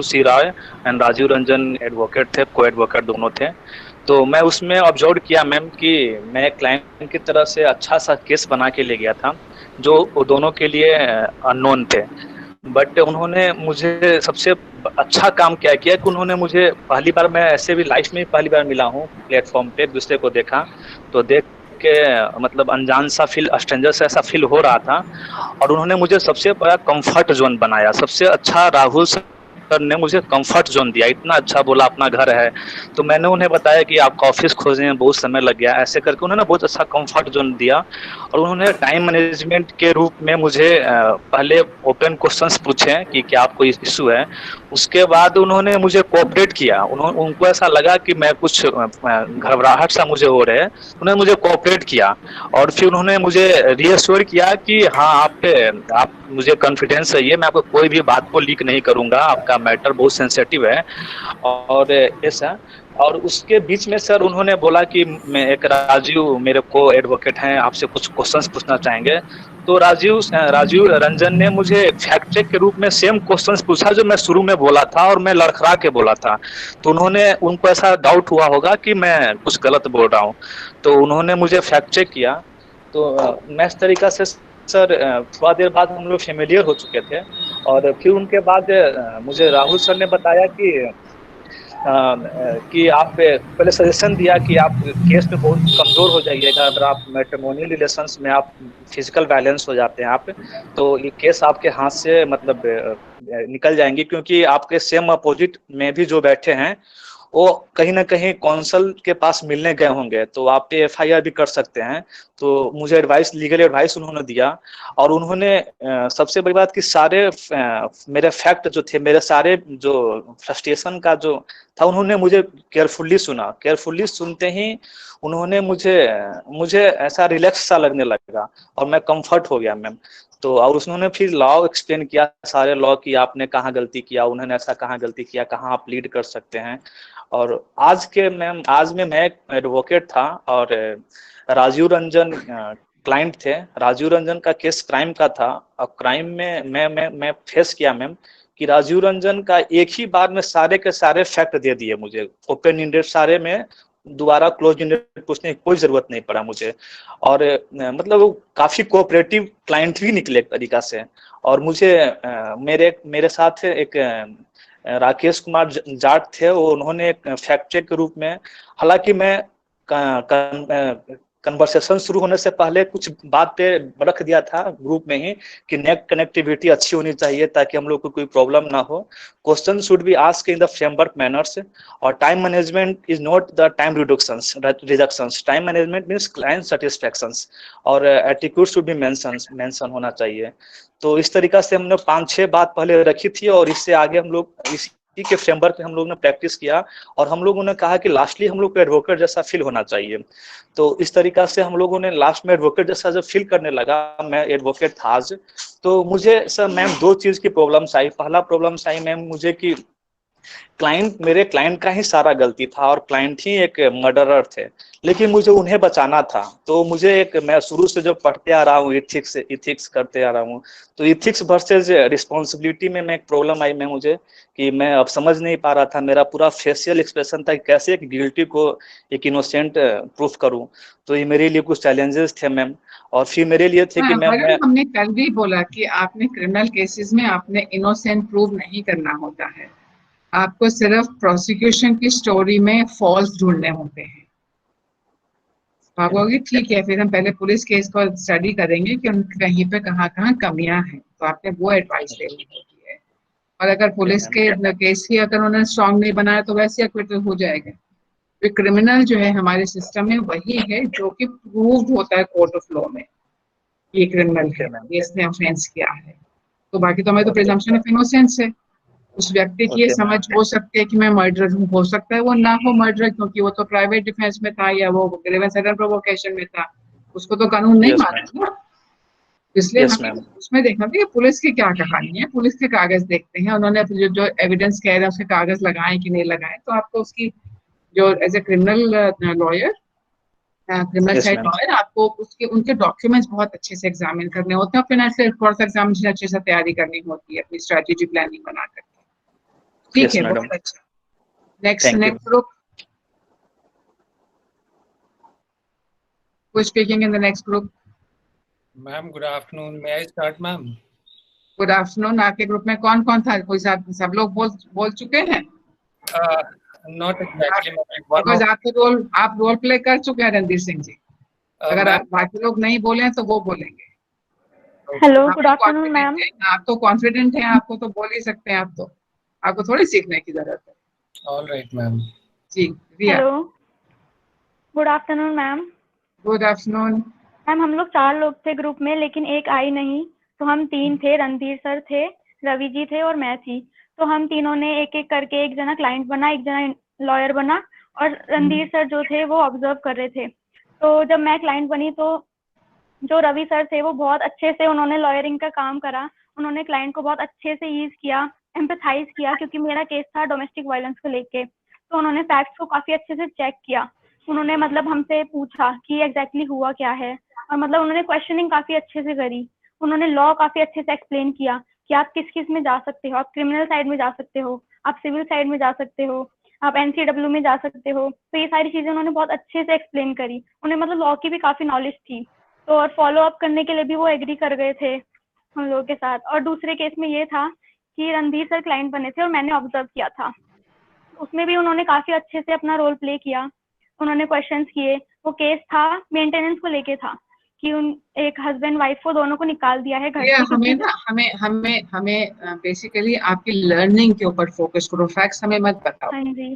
सी रॉय एंड राजीव रंजन एडवोकेट थे, को एडवोकेट दोनों थे। तो मैं उसमें ऑब्जर्व किया मैम कि मैं क्लाइंट की तरह से अच्छा सा केस बना के ले गया था जो दोनों के लिए अननोन थे, बट उन्होंने मुझे सबसे अच्छा काम क्या किया कि उन्होंने मुझे पहली बार, मैं ऐसे भी लाइफ में पहली बार मिला हूँ प्लेटफॉर्म पे, एक दूसरे को देखा तो देख के मतलब अनजान सा फील, स्ट्रेंजर से ऐसा फील हो रहा था, और उन्होंने मुझे सबसे बड़ा कंफर्ट जोन बनाया। सबसे अच्छा राहुल सर ने मुझे कंफर्ट जोन दिया, इतना अच्छा बोला अपना घर है, तो मैंने उन्हें बताया कि आपका ऑफिस खोजने में बहुत समय लग गया, ऐसे करके उन्होंने बहुत अच्छा कंफर्ट जोन दिया। और उन्होंने टाइम मैनेजमेंट के रूप में मुझे पहले ओपन क्वेश्चंस पूछे कि क्या आपको इशू है, उसके बाद उन्होंने मुझे कोऑपरेट किया। उनको ऐसा लगा कि मैं कुछ घबराहट सा मुझे हो रहा है, उन्होंने मुझे कोऑपरेट किया और फिर उन्होंने मुझे रीअश्योर किया कि हाँ आप मुझे कॉन्फिडेंस है, ये मैं आपको कोई भी बात को लीक नहीं करूंगा, आपका मैटर बहुत सेंसिटिव है और ऐसा। और उसके बीच में सर उन्होंने बोला कि मैं एक राजीव मेरे को एडवोकेट हैं, आपसे कुछ क्वेश्चंस पूछना चाहेंगे। तो राजीव रंजन ने मुझे फैक्ट चेक के रूप में सेम क्वेश्चंस पूछा जो मैं शुरू में बोला था और मैं लड़खड़ा के बोला था। तो उनको ऐसा डाउट हुआ होगा कि मैं कुछ गलत बोल रहा हूँ, तो उन्होंने मुझे फैक्ट चेक किया। तो मैं इस तरीका से सर थोड़ा देर बाद हम लोग फेमिलियर हो चुके थे, और फिर उनके बाद मुझे राहुल सर ने बताया कि आप पहले सजेशन दिया कि आप केस में बहुत कमजोर हो जाइएगा अगर आप मैट्रिमोनियल रिलेशंस में आप फिजिकल वायलेंस हो जाते हैं आप, तो ये केस आपके हाथ से मतलब निकल जाएंगी, क्योंकि आपके सेम अपोजिट में भी जो बैठे हैं वो कहीं ना कहीं कौंसल के पास मिलने गए होंगे, तो आप पे FIR भी कर सकते हैं। तो मुझे लीगल एडवाइस उन्होंने दिया, और उन्होंने सबसे बड़ी बात कि सारे मेरे फैक्ट जो थे, मेरे सारे जो फ्रस्ट्रेशन का जो था, उन्होंने मुझे केयरफुल्ली सुना। केयरफुल्ली सुनते ही उन्होंने मुझे ऐसा रिलैक्स सा लगने लगा और मैं कंफर्ट हो गया मैम। तो और उन्होंने फिर लॉ एक्सप्लेन किया, सारे लॉ की आपने कहाँ गलती किया, उन्होंने ऐसा कहाँ गलती किया, कहाँ आप लीड कर सकते हैं। और आज में मैं एडवोकेट था और राजीव रंजन क्लाइंट थे। राजीव रंजन का केस क्राइम का था, और क्राइम में मैं फेस किया मैम कि राजीव रंजन का एक ही बार में सारे के सारे फैक्ट दे दिए मुझे, ओपन इंडेड सारे में, दोबारा क्लोज इंडेड पूछने की कोई जरूरत नहीं पड़ा मुझे। और मतलब वो काफी कोऑपरेटिव क्लाइंट भी निकले एक तरीका से। और मुझे मेरे साथ एक राकेश कुमार जाट थे, वो उन्होंने एक फैक्ट चेक के रूप में, हालांकि मैं कन्वर्सेशन शुरू होने से पहले कुछ बात पे रख दिया था ग्रुप में ही कि नेट कनेक्टिविटी अच्छी होनी चाहिए ताकि हम लोग को कोई प्रॉब्लम ना हो, question should be asked in the framework manners, और time management is not the time reductions, time management means client satisfactions, और एटीट्यूड शुड बी मेंशन होना चाहिए। तो इस तरीका से हमने 5-6 बात पहले रखी थी, और इससे आगे हम लोग इसी के फ्रेमवर्क में हम लोग ने प्रैक्टिस किया, और हम लोगों ने कहा कि लास्टली हम लोग को एडवोकेट जैसा फील होना चाहिए। तो इस तरीका से हम लोगों ने लास्ट में एडवोकेट जैसा जब फील करने लगा, मैं एडवोकेट था आज, तो मुझे सर मैम 2 चीज की प्रॉब्लम्स आई। पहला प्रॉब्लम्स आई मैम मुझे कि मेरे क्लाइंट का ही सारा गलती था, और क्लाइंट ही एक मर्डरर थे, लेकिन मुझे उन्हें बचाना था। तो मैं शुरू से जो पढ़ते आ रहा हूँ, इथिक्स करते आ रहा हूँ, तो इथिक्स वर्सेस रिस्पॉन्सिबिलिटी में एक प्रॉब्लम आई मुझे कि मैं अब समझ नहीं पा रहा था, मेरा पूरा फेशियल एक्सप्रेशन था कि कैसे एक गिल्टी को एक इनोसेंट प्रूफ करूं। तो ये मेरे लिए कुछ चैलेंजेस थे मैम, और फिर मेरे लिए थे कि हमने कल भी बोला कि आपने क्रिमिनल केसेस में आपने इनोसेंट प्रूव नहीं करना होता है, आपको सिर्फ प्रोसिक्यूशन की स्टोरी में फॉल्स ढूंढने होते हैं। आप बोलोगे ठीक है, फिर हम पहले पुलिस केस को स्टडी करेंगे कि उन कहीं पे कहाँ कहाँ कमियां हैं, तो आपने वो एडवाइस लेनी होती है। और अगर पुलिस के केस ही अगर उन्होंने स्ट्रांग नहीं बनाया तो वैसे एक्विटल हो जाएगा। तो क्रिमिनल जो है हमारे सिस्टम में वही है जो कि प्रूव्ड होता है कोर्ट ऑफ लॉ में, ये क्रिमिनल है, इसने ऑफेंस किया है। तो बाकी तो हमें तो प्रिजम्पशन ऑफ इनोसेंस है। उस व्यक्ति की ये समझ हो सकती है कि मैं मर्डर हूँ, हो सकता है वो ना हो मर्डर, क्योंकि वो तो प्राइवेट डिफेंस में था या वो ग्रेवेंस एंड प्रोवोकेशन में था, उसको तो कानून नहीं मानेगा ना। इसलिए हमें उसमें देखना चाहिए कि पुलिस की क्या कहानी है। पुलिस के कागज देखते हैं, उन्होंने जो एविडेंस कह रहे हैं उसके कागज लगाए कि नहीं लगाए, तो आपको उसकी जो as a criminal lawyer, criminal side lawyer, आपको उसके उनके डॉक्यूमेंट्स बहुत अच्छे से एग्जामिन करने होते हैं, फिर ऐसे थोड़ा सा एग्जामिनेशन अच्छे से तैयारी करनी होती है अपनी स्ट्रेटेजी प्लानिंग बना करके। ठीक है, बहुत अच्छा। Next group, who is speaking in the next group? Ma'am, good afternoon. May I start, ma'am? Good afternoon. आपके ग्रुप में कौन कौन था? कोई सब लोग बोल चुके हैं? Not exactly. Because आप रोल प्ले कर चुके हैं रणधीर सिंह जी। अगर आप बाकी लोग नहीं बोले तो वो बोलेंगे। Hello, good afternoon ma'am. आप तो कॉन्फिडेंट हैं, आपको तो बोल ही सकते हैं आप तो, आपको थोड़ी सीखने की जरूरत है। All right, ma'am. जी, Riya. Hello, good afternoon ma'am. Good afternoon ma'am. हम लोग 4 लोग थे ग्रुप में, लेकिन एक आई नहीं, तो हम 3 थे। रणधीर सर थे, रवि जी थे और मैं थी। तो हम तीनों ने एक एक करके, एक जना क्लाइंट बना, एक जना लॉयर बना, और रणधीर सर जो थे वो ऑब्जर्व कर रहे थे। तो जब मैं क्लाइंट बनी तो जो रवि सर थे वो बहुत अच्छे से उन्होंने लॉयरिंग का काम करा। उन्होंने क्लाइंट को बहुत अच्छे से ईज किया, एम्पैथाइज किया, क्योंकि मेरा केस था डोमेस्टिक वायलेंस को लेके। तो उन्होंने फैक्ट्स को काफी अच्छे से चेक किया। उन्होंने मतलब हमसे पूछा कि एग्जैक्टली हुआ क्या है, और मतलब उन्होंने क्वेश्चनिंग काफी अच्छे से करी। उन्होंने लॉ काफी अच्छे से एक्सप्लेन किया कि आप किस किस में जा सकते हो। आप क्रिमिनल साइड में जा सकते हो, आप सिविल साइड में जा सकते हो, आप NCW में जा सकते हो। तो ये सारी चीजें उन्होंने बहुत अच्छे से एक्सप्लेन करी। उन्हें मतलब लॉ की भी काफी नॉलेज थी। तो और फॉलो अप करने के लिए भी वो एग्री कर गए थे हम लोगों के साथ। और दूसरे केस में ये था कि रणधीर सर क्लाइंट बने थे और मैंने ऑब्जर्व किया था। उसमें भी उन्होंने काफी अच्छे से अपना रोल प्ले किया। उन्होंने क्वेश्चंस किए। वो केस था मेंटेनेंस को लेके था कि उन एक हस्बैंड वाइफ को दोनों को निकाल दिया है घर से। हमें बेसिकली आपकी लर्निंग के ऊपर फोकस करो, फैक्ट्स हमें मत बताओ। हाँ जी।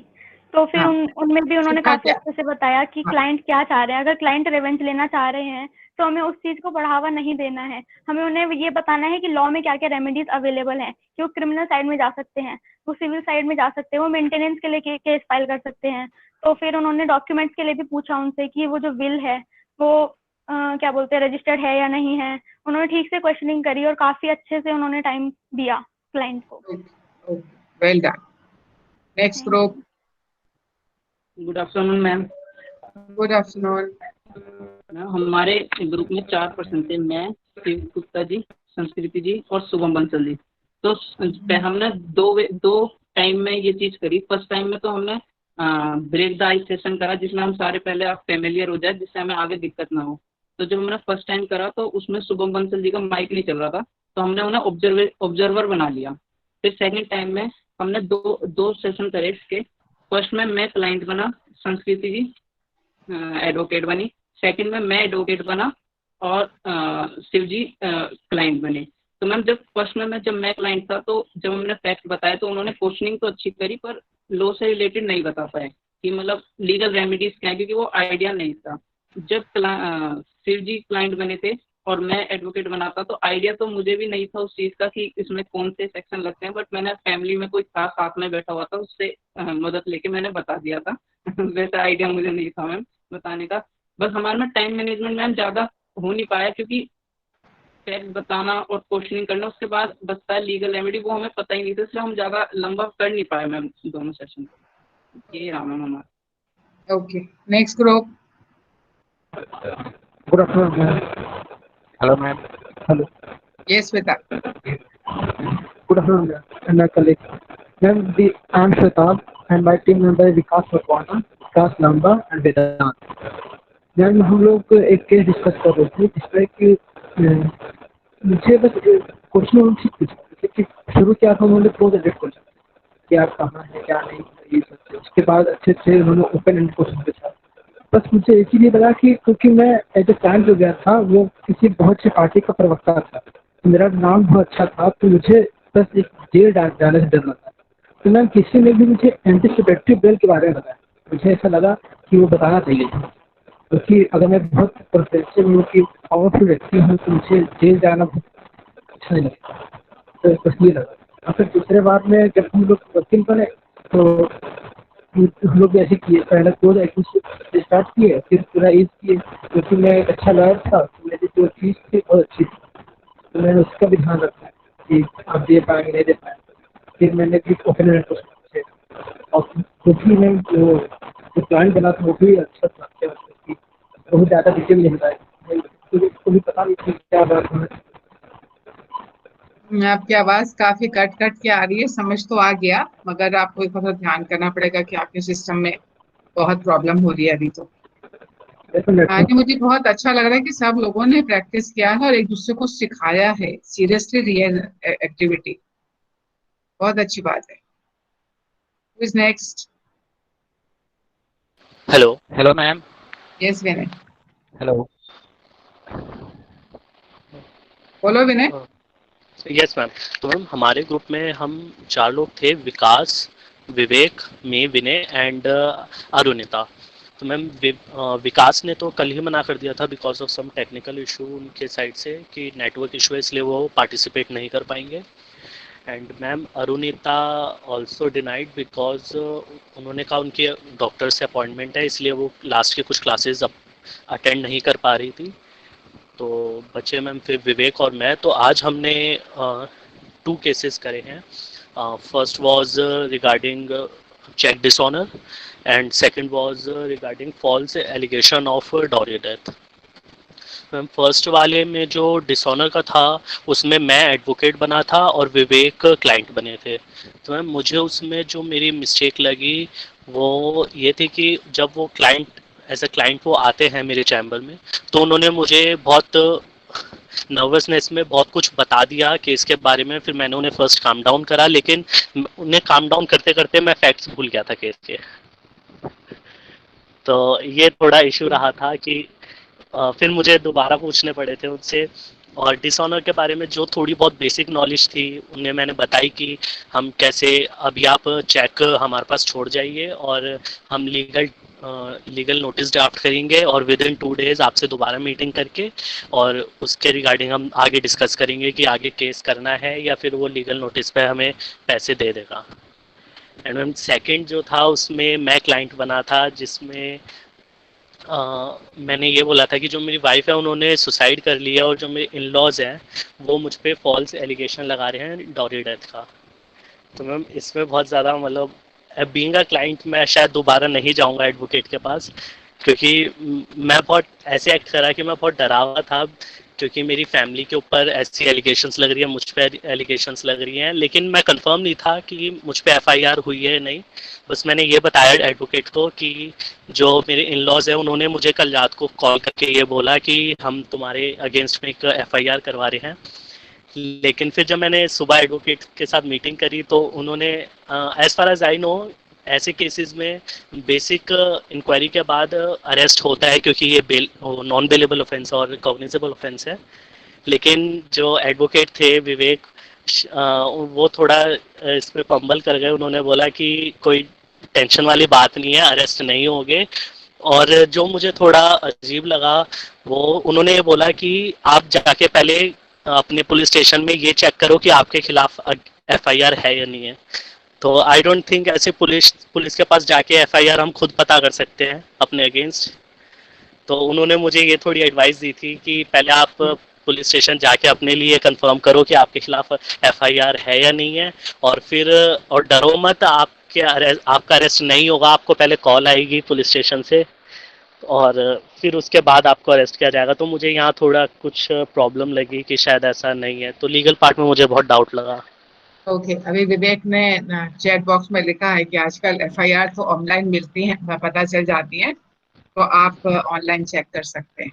तो फिर उनमें भी उन्होंने काफी अच्छे से बताया कि क्लाइंट क्या चाह रहे हैं। अगर क्लाइंट रिवेंज लेना चाह रहे हैं तो हमें उस चीज को बढ़ावा नहीं देना है। हमें उन्हें ये बताना है कि लॉ में क्या क्या रेमेडीज अवेलेबल हैं, कि वो क्रिमिनल साइड में जा सकते हैं, वो सिविल साइड में जा सकते हैं, वो मेंटेनेंस के लिए केस फाइल कर सकते हैं। तो फिर उन्होंने डॉक्यूमेंट्स के लिए भी पूछा उनसे कि वो जो विल है वो क्या बोलते हैं, रजिस्टर्ड है या नहीं है। उन्होंने ठीक से क्वेश्चनिंग करी और काफी अच्छे से उन्होंने टाइम दिया क्लाइंट को। Well done. Next group. Good afternoon ma'am. Good afternoon ma'am. हमारे ग्रुप में 4 पर्सन थे, मैं, शिव गुप्ता जी, संस्कृति जी और शुभम बंसल जी। तो हमने दो टाइम में ये चीज करी। फर्स्ट टाइम में तो हमने ब्रेक द आइस सेशन करा, जिसमें हम सारे पहले आप फेमिलियर हो जाए, जिससे हमें आगे दिक्कत ना हो। तो जब हमने फर्स्ट टाइम करा तो उसमें शुभम बंसल जी का माइक नहीं चल रहा था, तो हमने उन्हें ऑब्जर्वर बना लिया। फिर सेकंड टाइम में हमने दो सेशन करे इसके। फर्स्ट में मैं क्लाइंट बना, संस्कृति जी एडवोकेट बनी। सेकंड में मैं एडवोकेट बना और शिव जी क्लाइंट बने। तो मैम जब मैं क्लाइंट था, तो जब हमने फैक्ट बताया तो उन्होंने क्वेश्चनिंग तो अच्छी करी, पर लॉ से रिलेटेड नहीं बता पाए कि मतलब लीगल रेमेडीज क्या है, क्योंकि वो आइडिया नहीं था। जब शिव जी क्लाइंट बने थे और मैं एडवोकेट बना था, तो आइडिया तो मुझे भी नहीं था उस चीज़ का कि इसमें कौन से सेक्शन लगते हैं, बट मैंने फैमिली में कोई था साथ में बैठा हुआ था, उससे मदद लेके मैंने बता दिया था। वैसे आइडिया मुझे नहीं था मैम बताने का। बस हमारे में टाइम मैनेजमेंट मैम ज़्यादा हो नहीं पाया, क्योंकि फैक्ट बताना और क्वेश्चनिंग करना, उसके बाद बचता है लीगल रेमेडी, वो हमें पता ही नहीं था, इसलिए हम ज़्यादा लंबा कर नहीं पाए मैम दोनों सेशन। ये रहा मैम हमारा। Okay, next group. Good afternoon ma'am. Hello ma'am. Hello. Yes बेटा। Good afternoon ma'am and my colleague. Ma'am I am Shwetab and my team member Vikas Makwana, Vikas Lamba and Vedant. Ma'am हम लोग एक केस डिस्कस कर रहे थे जिसमें कि मुझे बस क्वेश्चन उनसे पूछा कि शुरू किया था उन्होंने क्लोज एंडेड क्वेश्चन, क्या कहाँ है क्या नहीं, ये सब। उसके बाद अच्छे से उन्होंने ओपन एंड क्वेश्चन पूछा। बस मुझे एक ही नहीं लगा कि क्योंकि मैं एज ए क्लाइंट जो गया था वो किसी बहुत अच्छी पार्टी का प्रवक्ता था, मेरा नाम बहुत अच्छा था, तो मुझे बस एक जेल जाने से डर लगा। तो मैम किसी ने भी मुझे एंटीसिपेटरी बेल के बारे में बताया, मुझे ऐसा लगा कि वो बताना चाहिए था, क्योंकि अगर मैं बहुत प्रोफेशनल हूँ कि पावरफुल व्यक्ति हूँ तो मुझे जेल जाना बहुत अच्छा नहीं लगता, तो बस ये लगा। और फिर दूसरे बार में जब हम लोग वकील बने तो हम लोग ऐसे किए, पहले कोर्स एक्विजिशन स्टार्ट किए, फिर पूरा एज किए, क्योंकि मैं एक अच्छा लॉयर था तो मेरी जो फीस थी बहुत अच्छी थी, तो मैंने उसका भी ध्यान रखा कि आप दे पाएंगे नहीं दे पाएंगे। फिर मैंने भी ओपन से और जो भी मैं जो क्लाइंट बना था वो भी अच्छा था, बहुत ज़्यादा डिटेल नहीं बताया, उसको भी पता नहीं थी क्या बात है। आपकी आवाज काफी कट कट के आ रही है, समझ तो आ गया, मगर आपको थोड़ा ध्यान करना पड़ेगा कि आपके सिस्टम में बहुत प्रॉब्लम हो रही है अभी। तो आज मुझे बहुत अच्छा लग रहा है कि सब लोगों ने प्रैक्टिस किया है और एक दूसरे को सिखाया है, सीरियसली रियल एक्टिविटी, बहुत अच्छी बात है। Who is next? Hello ma'am. Yes, Vinay. Hello. बोलो विनय। Yes ma'am. तो मैम हमारे ग्रुप में हम 4 लोग थे, विकास, विवेक, मैं, विनय एंड अरुणिता। तो मैम विकास ने तो कल ही मना कर दिया था because of some technical issue उनके साइड से कि नेटवर्क इशू है, इसलिए वो पार्टिसिपेट नहीं कर पाएंगे। And ma'am Arunita also denied because उन्होंने कहा उनके डॉक्टर से अपॉइंटमेंट है, इसलिए वो लास्ट के कुछ क्लासेस अटेंड नहीं कर पा रही थी। तो बचे मैम फिर विवेक और मैं। तो आज हमने 2 केसेस करे हैं। First was regarding cheque dishonour and second was regarding false allegation of dowry death. Ma'am first वाले में जो डिसऑनर का था उसमें मैं एडवोकेट बना था और विवेक क्लाइंट बने थे। तो मैम मुझे उसमें जो मेरी मिस्टेक लगी वो ये थी कि जब वो क्लाइंट एज अ क्लाइंट वो आते हैं मेरे चैम्बर में, तो उन्होंने मुझे बहुत नर्वसनेस में बहुत कुछ बता दिया केस के बारे में। फिर मैंने उन्हें फर्स्ट काम डाउन करा, लेकिन उन्हें काम डाउन करते करते मैं फैक्ट्स भूल गया था केस के। तो ये थोड़ा इशू रहा था कि फिर मुझे दोबारा पूछने पड़े थे उनसे। और डिसऑनर के बारे में जो थोड़ी बहुत बेसिक नॉलेज थी उन्हें मैंने बताई कि हम कैसे, अभी आप चेक हमारे पास छोड़ जाइए और हम लीगल नोटिस ड्राफ्ट करेंगे और विद इन 2 डेज आपसे दोबारा मीटिंग करके और उसके रिगार्डिंग हम आगे डिस्कस करेंगे कि आगे केस करना है या फिर वो लीगल नोटिस पे हमें पैसे दे देगा। एंड मैम सेकेंड जो था उसमें मैं क्लाइंट बना था, जिसमें मैंने ये बोला था कि जो मेरी वाइफ है उन्होंने सुसाइड कर लिया और जो मेरे इन लॉज हैं वो मुझ पर फॉल्स एलिगेशन लगा रहे हैं डॉरी डेथ का। तो मैम इसमें बहुत ज़्यादा मतलब बीइंग अ क्लाइंट मैं शायद दोबारा नहीं जाऊंगा एडवोकेट के पास, क्योंकि मैं बहुत ऐसे एक्ट करा कि मैं बहुत डरा हुआ था, क्योंकि मेरी फैमिली के ऊपर ऐसी एलिगेशंस लग रही है, मुझ पे एलिगेशंस लग रही हैं, लेकिन मैं कंफर्म नहीं था कि मुझ पे एफआईआर हुई है नहीं। बस मैंने ये बताया एडवोकेट को कि जो मेरे इन लॉज हैं उन्होंने मुझे कल रात को कॉल करके ये बोला कि हम तुम्हारे अगेंस्ट में एक एफआईआर करवा रहे हैं। लेकिन फिर जब मैंने सुबह एडवोकेट के साथ मीटिंग करी तो उन्होंने as far as I know ऐसे केसेस में बेसिक इंक्वायरी के बाद अरेस्ट होता है, क्योंकि ये नॉन बेलेबल ऑफेंस और कॉग्निजेबल ऑफेंस है। लेकिन जो एडवोकेट थे विवेक वो थोड़ा इसमें फंबल कर गए। उन्होंने बोला कि कोई टेंशन वाली बात नहीं है, अरेस्ट नहीं होंगे। और जो मुझे थोड़ा अजीब लगा वो उन्होंने ये बोला कि आप जाके पहले अपने पुलिस स्टेशन में ये चेक करो कि आपके खिलाफ एफआईआर है या नहीं है। तो आई डोंट थिंक ऐसे पुलिस के पास जाके एफआईआर हम खुद पता कर सकते हैं अपने अगेंस्ट। तो उन्होंने मुझे ये थोड़ी एडवाइस दी थी कि पहले आप पुलिस स्टेशन जाके अपने लिए कंफर्म करो कि आपके खिलाफ एफआईआर है या नहीं है, और फिर और डरो मत, आपका अरेस्ट नहीं होगा, आपको पहले कॉल आएगी पुलिस स्टेशन से और फिर उसके बाद आपको अरेस्ट किया जाएगा। तो मुझे यहाँ थोड़ा कुछ प्रॉब्लम लगी कि शायद ऐसा नहीं है, तो लीगल पार्ट में मुझे बहुत डाउट लगा। ओके अभी विवेक ने चैट बॉक्स में लिखा है कि आजकल एफआईआर तो ऑनलाइन मिलती हैं, पता चल जाती है, तो आप ऑनलाइन चेक कर सकते हैं।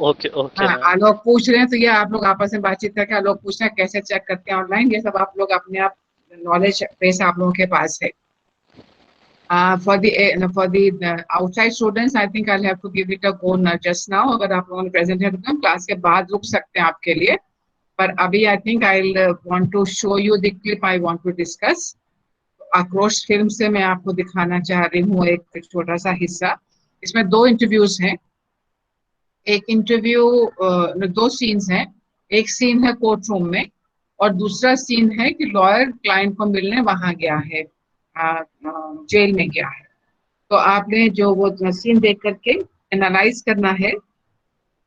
Okay okay. आलोक पूछ रहे हैं, तो ये आप लोग आपस में बातचीत करके आलोक पूछ रहे हैं कैसे चेक करते हैं ऑनलाइन, ये सब आप लोग अपने आप नॉलेज बेस आप लोगों के पास है। For the outside students, I think I'll have to give it a go just now. अगर आप लोगों ने present है तो क्लास के बाद रुक सकते हैं आपके लिए. पर अभी I think I'll want to show you the clip I want to discuss. आक्रोश फिल्म से मैं आपको दिखाना चाह रही हूँ एक छोटा सा हिस्सा. इसमें 2 इंटरव्यूज हैं. एक इंटरव्यू, 2 सीन्स हैं. एक सीन है कोर्ट रूम में और दूसरा सीन है कि लॉयर क्लाइंट को मिलने वहां गया है, जेल में गया है. तो आपने जो वो सीन देख करके एनालाइज करना है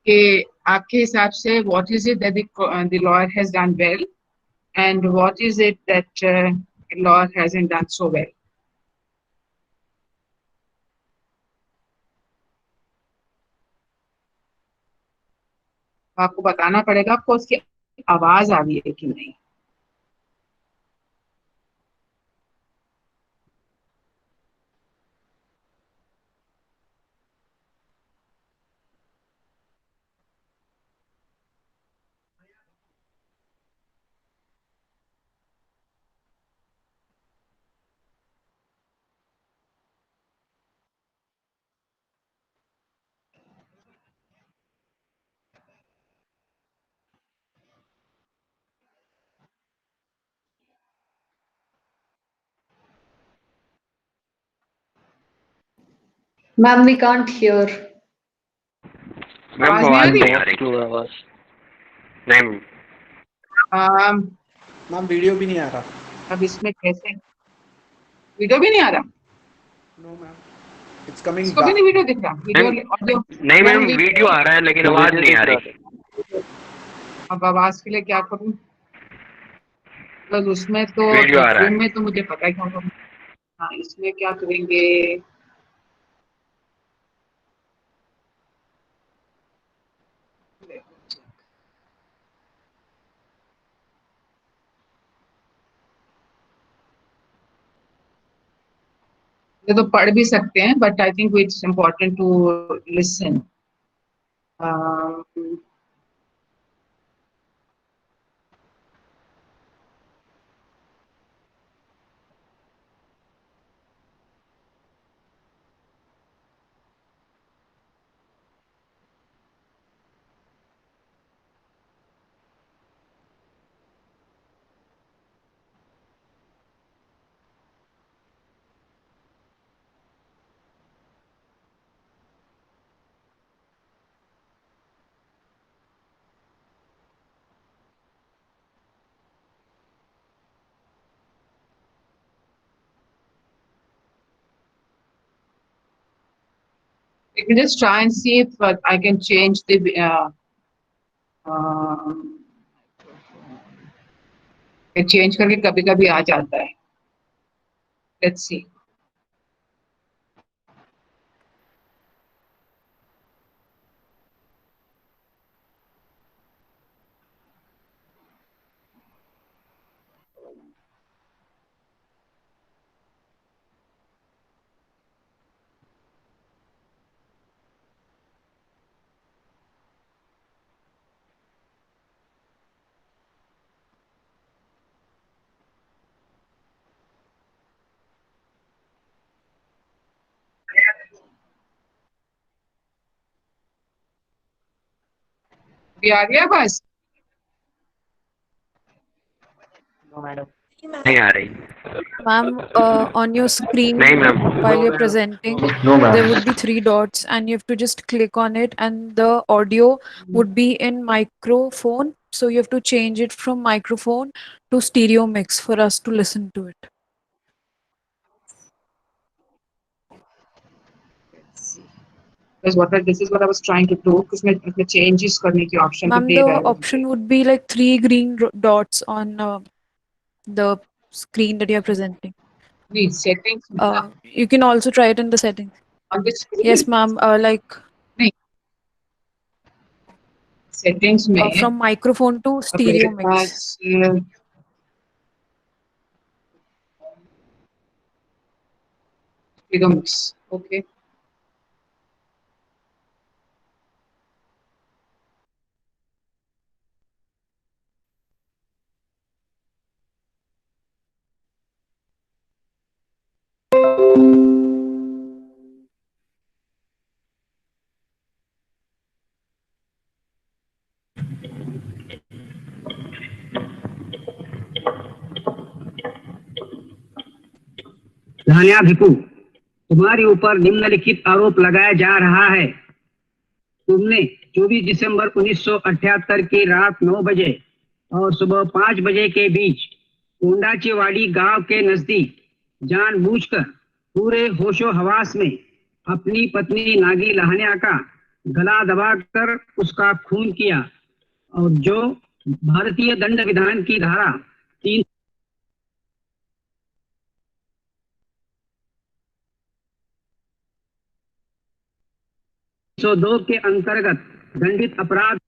कि आपके हिसाब से what is it that the lawyer has done well and what is it that lawyer hasn't done so well. आपको बताना पड़ेगा आपको उसकी आवाज आ रही है कि नहीं. Ma'am, we can't hear. आवाज नहीं आ रही. नहीं मैम वीडियो भी नहीं आ रहा. अब इसमें कैसे वीडियो भी नहीं आ रहा? नो मैम, इट्स कमिंग इसको भी नहीं वीडियो दिख रहा? वीडियो ऑडियो नहीं मैम, वीडियो आ रहा है लेकिन आवाज नहीं आ रही. अब आवाज के लिए क्या करूं? बस उसमें तो वीडियो आ रहा है. Zoom में तो मुझे पता है क्या करूं. हाँ, इसमें क्या करेंगे? ये तो पढ़ भी सकते हैं but I think it's important to listen. You can just try and see if I can change the change करके कभी कभी आ जाता है. Let's see. भी आ गया बस. नहीं आ रही. Ma'am, on your screen नहीं ma'am. while you're presenting, No, ma'am. there would be 3 dots and you have to just click on it and the audio would be in microphone. So you have to change it from microphone to stereo mix for us to listen to it. This is what I was trying to do. इसमें changes करने की option भी Ma'am, दे the रहा है. option would be like 3 green dots on the screen that you're presenting. Please, settings. You can also try it in the settings. On which screen? Yes, ma'am. Like settings में from microphone to stereo mix. Stereo mix. Okay. धान्या Bhiku, तुम्हारे ऊपर निम्नलिखित आरोप लगाया जा रहा है। तुमने 24 दिसंबर 1978 की रात 9 बजे और सुबह 5 बजे के बीच कोंडाचीवाड़ी गांव के नजदीक जानबूझकर पूरे होशो हवास में अपनी पत्नी नागी लाहनिया का गला दबाकर उसका खून किया और जो भारतीय दंड विधान की धारा 302 के अंतर्गत दंडित अपराध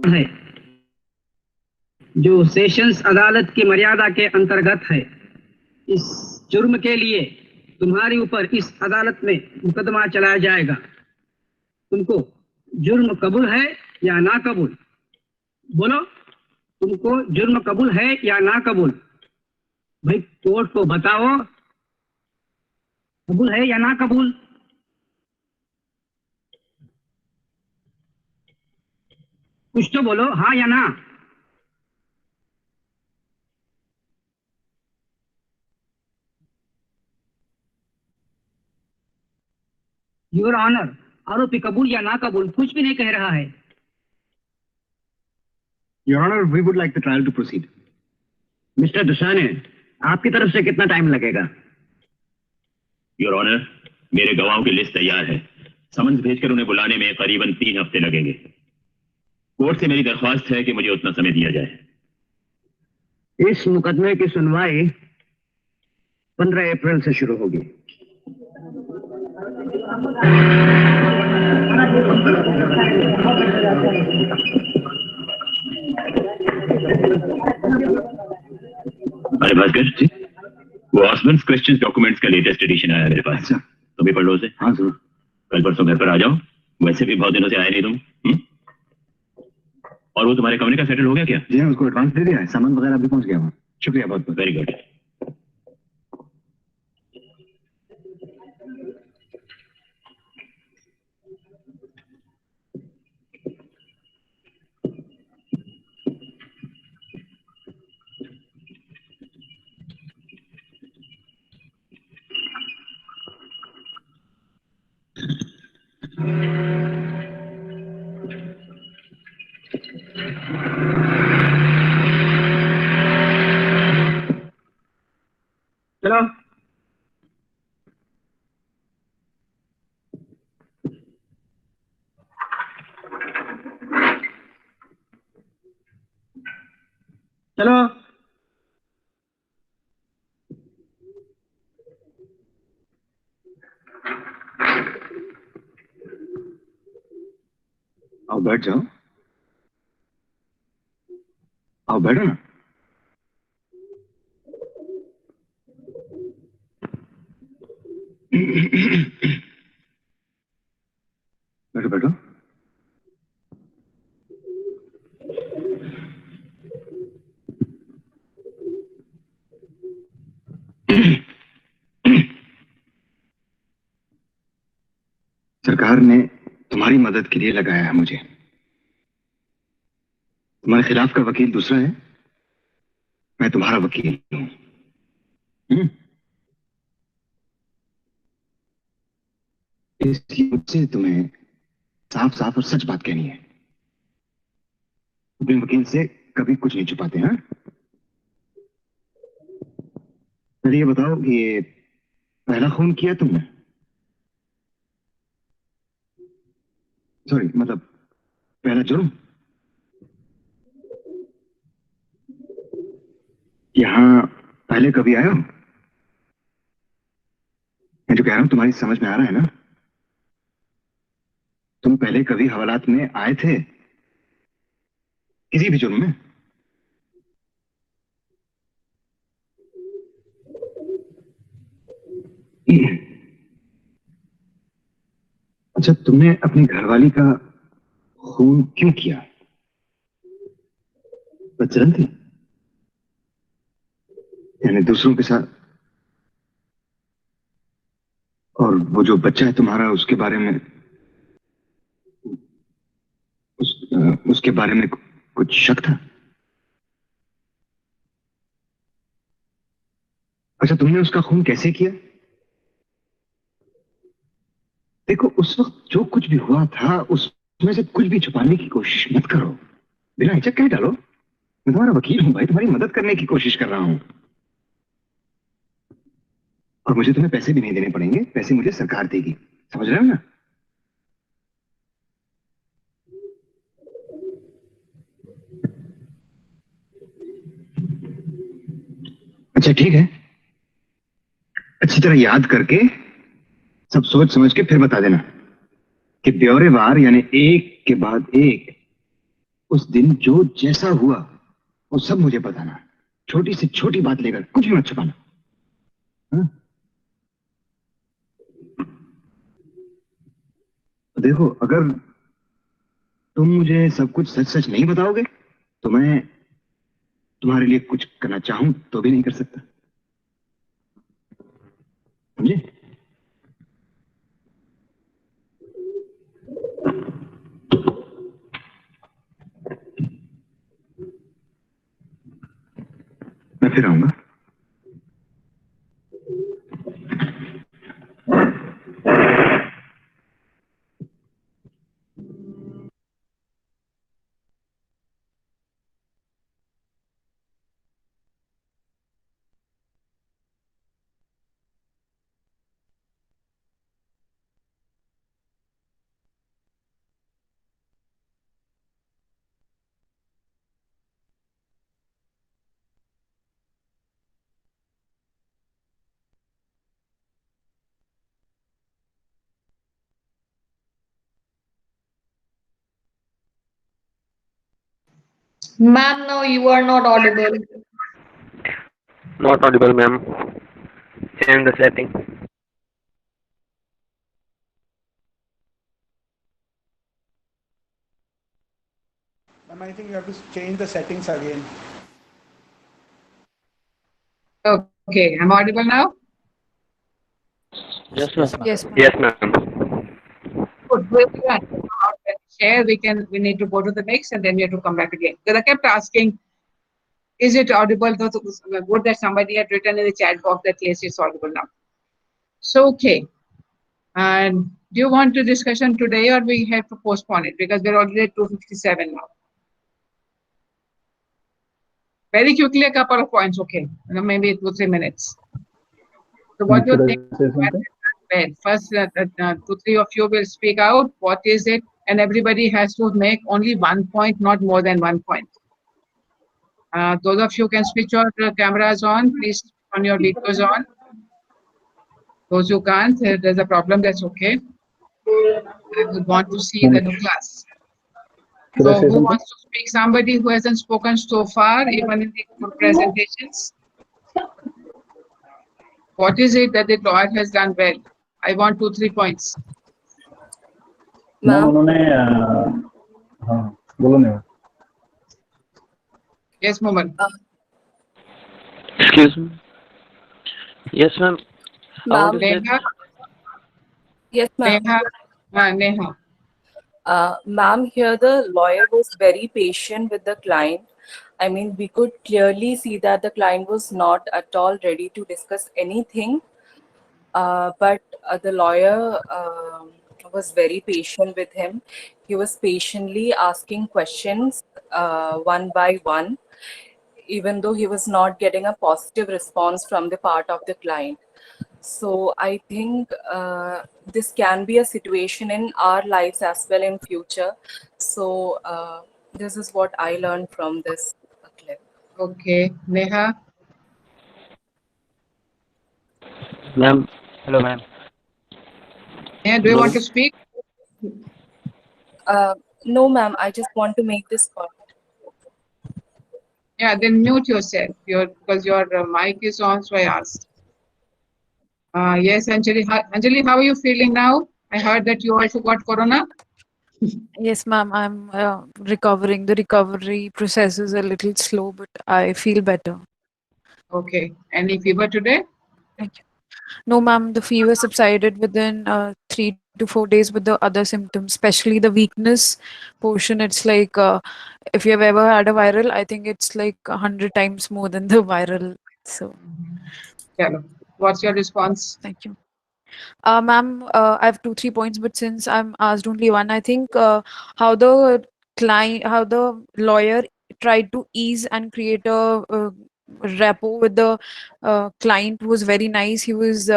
है जो सेशंस अदालत की मर्यादा के अंतर्गत है। इस जुर्म के लिए तुम्हारे ऊपर इस अदालत में मुकदमा चलाया जाएगा। तुमको जुर्म कबूल है या ना कबूल? बोलो, तुमको जुर्म कबूल है या ना कबूल? भाई कोर्ट को बताओ, कबूल है या ना कबूल? कुछ तो बोलो, हाँ या ना। योर ऑनर, आरोपी कबूल या ना कबूल कुछ भी नहीं कह रहा है। Your honour, we would like the trial to proceed. Mister Dusane, आपकी तरफ से कितना टाइम लगेगा? योर ऑनर, मेरे गवाहों की लिस्ट तैयार है। समन्स भेजकर उन्हें बुलाने में करीबन 3 हफ्ते लगेंगे। कोर्ट से मेरी दरख्वास्त है कि मुझे उतना समय दिया जाए। इस मुकदमे की सुनवाई 15 अप्रैल से शुरू होगी। अरे भास्कर जी, वो ऑस्मंस क्रिश्चियंस डॉक्यूमेंट्स का लेटेस्ट एडिशन आया मेरे पास। तुम भी पढ़ लो उसे। हाँ जरूर। कल परसों घर पर आ जाओ, वैसे भी बहुत दिनों से आए नहीं तुम। और वो तुम्हारे कमरे का सेटल हो गया क्या? जी हाँ, उसको एडवांस दे दिया है, सामान वगैरह भी पहुंच गया वहाँ। शुक्रिया बहुत बहुत। Very good. चलो चलो आओ बैठ जाओ। आओ बैठो ना। बैठो बैठो। सरकार ने तुम्हारी मदद के लिए लगाया है मुझे। तुम्हारे खिलाफ का वकील दूसरा है, मैं तुम्हारा वकील हूं। इसलिए मुझसे तुम्हें साफ साफ और सच बात कहनी है। अपने वकील से कभी कुछ नहीं छुपाते। हाँ, पहले ये बताओ कि ये पहला खून किया तुमने? सॉरी, मतलब पहला जुर्म? यहाँ पहले कभी आए हो? मैं जो कह रहा हूं तुम्हारी समझ में आ रहा है ना? तुम पहले कभी हवालात में आए थे किसी भी जुर्म में? अच्छा, तुमने अपनी घरवाली का खून क्यों किया? बचरन थी, यानी दूसरों के साथ। और वो जो बच्चा है तुम्हारा, उसके बारे में उसके बारे में कुछ शक था? अच्छा, तुमने उसका खून कैसे किया? देखो, उस वक्त जो कुछ भी हुआ था उसमें से कुछ भी छुपाने की कोशिश मत करो। बिना हिचक कह डालो। मैं तुम्हारा वकील हूं भाई, तुम्हारी मदद करने की कोशिश कर रहा हूं। और मुझे तुम्हें पैसे भी नहीं देने पड़ेंगे, पैसे मुझे सरकार देगी, समझ रहे हो ना? अच्छा ठीक है, अच्छी तरह याद करके सब सोच समझ के फिर बता देना कि ब्यौरेवार यानी एक के बाद एक उस दिन जो जैसा हुआ वो सब मुझे बताना। छोटी से छोटी बात लेकर कुछ भी मत छुपाना। हाँ? देखो, अगर तुम मुझे सब कुछ सच सच नहीं बताओगे तो मैं तुम्हारे लिए कुछ करना चाहूं तो भी नहीं कर सकता, समझे? मैं फिर आऊंगा। Ma'am, no, you are not audible. Not audible, ma'am. Change the setting. Ma'am, I think you have to change the settings again. Okay, I'm audible now? Yes, ma'am. Yes, ma'am. Yes, ma'am. Good. We can share. We need to go to the next, and then we have to come back again. Because I kept asking, is it audible? Good that somebody had written in the chat box that yes, it's audible now. So okay. And do you want to discussion today, or we have to postpone it because we're already at 2:57 now? Very quickly, a couple of points. Okay, maybe 2-3 minutes. So what do you think? Well, first, 2-3 of you will speak out. What is it? And everybody has to make only 1 point, not more than 1 point. Those of you can switch your cameras on. Please turn your videos on. Those who can't, there's a problem. That's okay. I would want to see the new class. So who wants to speak? Somebody who hasn't spoken so far, even in the presentations. What is it that the lawyer has done well? I want 2-3 points. Yes, Moman. Excuse me. Yes, ma'am. Ma'am. Neha. Yes, ma'am. Neha. Ma'am, here the lawyer was very patient with the client. I mean, we could clearly see that the client was not at all ready to discuss anything. But the lawyer was very patient with him. He was patiently asking questions one by one, even though he was not getting a positive response from the part of the client. So I think this can be a situation in our lives as well in future. So this is what I learned from this clip. Okay, Neha. Ma'am. Hello, ma'am. Neha, do you want to speak? No, ma'am. I just want to make this point. Yeah, then mute yourself. Because your mic is on, so I asked. Yes, Anjali. Anjali, how are you feeling now? I heard that you also got corona. Yes, ma'am. I'm recovering. The recovery process is a little slow, but I feel better. Okay. Any fever today? Thank you. No, ma'am. The fever subsided within 3 to 4 days with the other symptoms, especially the weakness portion. It's like if you have ever had a viral, I think it's like 100 times more than the viral. So, Chalo. What's your response? thank you. Ma'am, I have 2, 3 points, but since I'm asked only one, I think how the how the lawyer tried to ease and create a rapport with the client was very nice. He was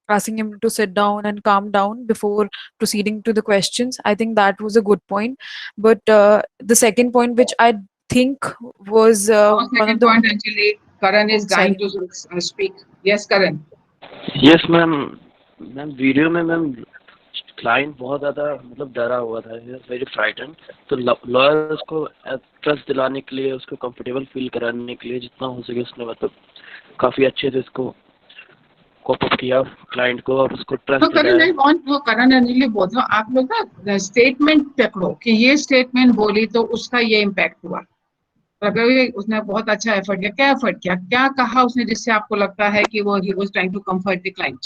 asking him to sit down and calm down before proceeding to the questions. I think that was a good point. But the second point, which I think was one of Second the point, Anjali. Karan is dying to speak. Yes, Karan. Yes ma'am ma'am video में मैम क्लाइंट बहुत ज़्यादा मतलब डरा हुआ था, वेरी फ्राइटन। तो लॉयर उसको ट्रस्ट दिलाने के लिए, उसको कंफर्टेबल फील कराने के लिए जितना हो सके उसने मतलब काफ़ी अच्छे से उसको कोप अप किया क्लाइंट को और उसको ट्रस्ट तो करण आई वांट वो करण अंजलि बोल रहा हूँ, आप लोग ना स्टेटमेंट पकड़ो कि ये स्टेटमेंट बोली तो उसका ये इम्पैक्ट हुआ। अगर उसने बहुत अच्छा एफर्ट किया, क्या एफर्ट किया, क्या कहा उसने जिससे आपको लगता है कि वो ही was trying to comfort the client?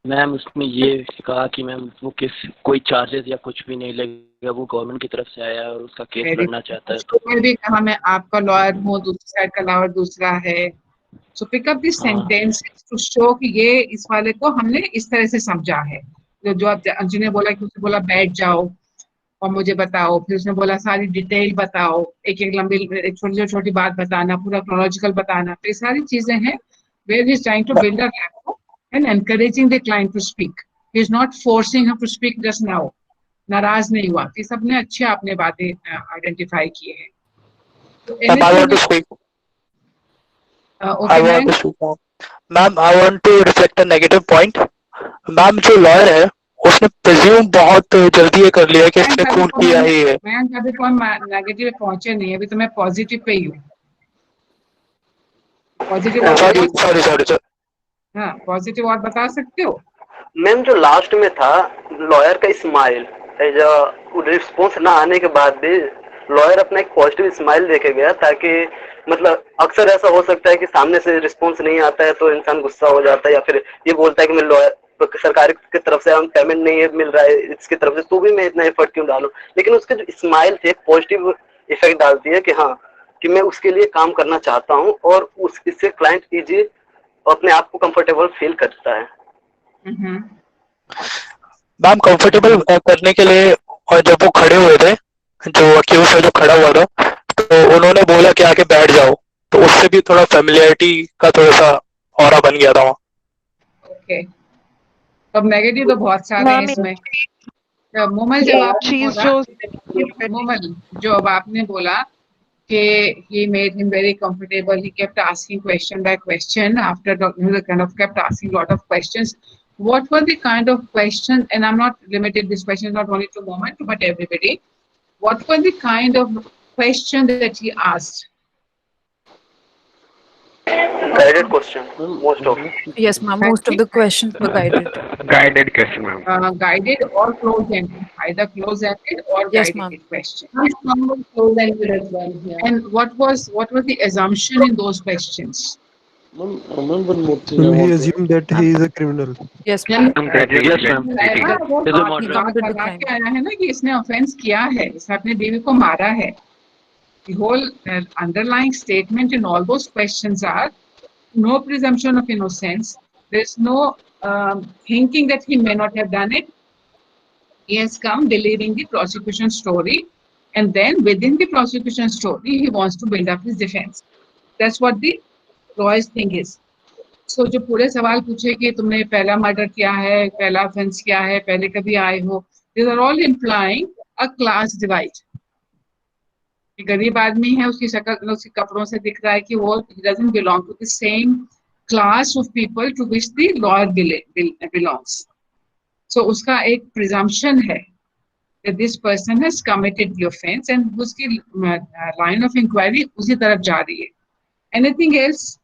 Ma'am उसमें ये कहा कि मैम वो कोई चार्जेस या कुछ भी नहीं लगेगा, वो गवर्नमेंट की तरफ से आया है और उसका केस लड़ना चाहता है। तो मैं भी कहा मैं आपका लॉयर हूँ, दूसरी साइड का लॉयर दूसरा है। So pick up this sentence to show कि ये इस वाले को हमने इस तरह से समझा है। जो अंजलि ने बोला कि उसने बोला बैठ जाओ और मुझे बताओ, फिर उसने बोला सारी डिटेल बताओ, एक एक लंबी छोटी छोटी बात बताना, पूरा क्रोनोलॉजिकल बताना। तो ये सारी चीजें हैं where he is trying to build a rapport and encouraging the client to speak. He is not forcing him to speak just now. नाराज नहीं हुआ। ये सबने अच्छे आपने बातें आइडेंटिफाई किए हैं। Ma'am I want to reflect a negative point. Ma'am जो लॉयर है उसने प्रिज्यूम बहुत जल्दी ये कर लिया कि इसने खून किया ही है। मैं अभी कोई नेगेटिव पहुंचे नहीं, अभी तो मैं पॉजिटिव पे ही हूँ। Positive sorry sir. हाँ, पॉजिटिव और बता सकते हो? मैम जो लास्ट में था लॉयर का स्माइल, रिस्पॉन्स ना आने के बाद भी लॉयर अपना एक पॉजिटिव स्माइल देके गया, ताकि मतलब अक्सर ऐसा हो सकता है कि सामने से रिस्पॉन्स नहीं आता है तो इंसान गुस्सा हो जाता है या फिर ये बोलता है कि मैं लॉयर सरकार की तरफ से हम पेमेंट नहीं मिल रहा है इसकी तरफ से, तो भी मैं इतना एफर्ट क्यों डालूं। लेकिन उसके जो स्माइल थे पॉजिटिव इफेक्ट डालती है कि हाँ कि मैं उसके लिए काम करना चाहता हूँ और इससे क्लाइंट इजी अपने आप को कंफर्टेबल फील करता है। मैम कंफर्टेबल करने के लिए और जब वो खड़े हुए थे, जो अक्यूज है जो खड़ा हुआ था, तो उन्होंने बोला कि आके बैठ जाओ, तो उससे भी थोड़ा फैमिलियरिटी का थोड़ा सा ऑरा बन गया था वहाँ। ओके, अब नेगेटिव तो बहुत सारे हैं इसमें। मोमल जब आपने बोला, मोमल जो अब आपने बोला कि he made him very comfortable, he kept asking question by question after kind of kept asking lot of questions. What were the kind of questions, and I'm not limited this question not only to Mohammed but everybody, what were the kind of questions that he asked? Guided question, most of. Yes, ma'am. Most of the questions were guided. Guided question, ma'am. Guided or close-ended, either close-ended or yes, guided question. Close-ended as well. Yeah. And what was the assumption in those questions? He assumed that he is a criminal. Yes, ma'am. Yes, ma'am. आया है ना कि इसने ऑफेंस किया है, इसने अपने बीवी को मारा है। The whole underlying statement in all those questions are no presumption of innocence. There's no thinking that he may not have done it. He has come believing the prosecution story, and then within the prosecution story, he wants to build up his defense. That's what the lawyer's thing is. So जो पूरे सवाल पूछे कि तुमने पहला मर्डर किया है, पहला ऑफेंस किया है, पहले कभी आए हो, these are all implying a class divide. गरीब आदमी है, उसकी शक्ल उसके कपड़ों से दिख रहा है कि वो doesn't belong to the same class of people to which the lawyer belongs. So उसका एक presumption है that this person has committed the offence and उसकी line of inquiry उसी तरफ जा रही है. Anything else?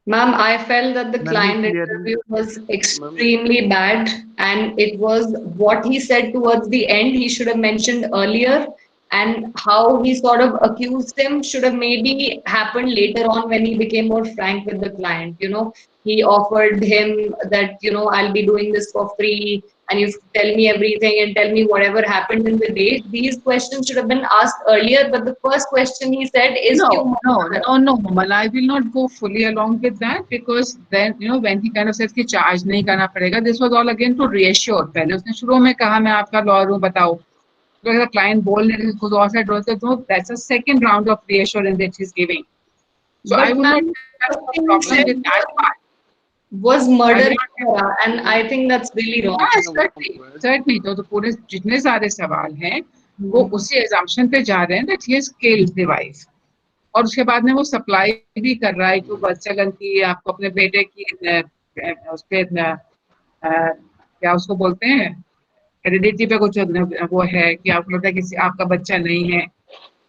Ma'am, I felt that the client interview was extremely bad, and it was what he said towards the end he should have mentioned earlier, and how he sort of accused him should have maybe happened later on when he became more frank with the client. You know, he offered him that, you know, I'll be doing this for free and you tell me everything and tell me whatever happened in the day. These questions should have been asked earlier, but the first question he said is No, Mal, I will not go fully along with that, because then, you know, when he kind of says कि charge नहीं करना पड़ेगा, this was all again to reassure. पहले उसने शुरू में कहा मैं आपका lawyer हूँ, बताओ. तो अगर client बोल रहे हैं कुछ और से डरते तो that's a second round of reassurance that he's giving. So But I would not have a problem with that part. Was murder, and I think that's really wrong. Certainly, तो पूरे जितने सारे सवाल हैं वो उसी assumption पे जा रहे हैं that he has killed the wife. और उसके बाद में वो सप्लाई भी कर रहा है कि बच्चा गलती है, आपको अपने बेटे की उस पे क्या उसको बोलते हैं हेरिडिटी पे कुछ वो है कि आपको लगता है किसी आपका बच्चा नहीं है.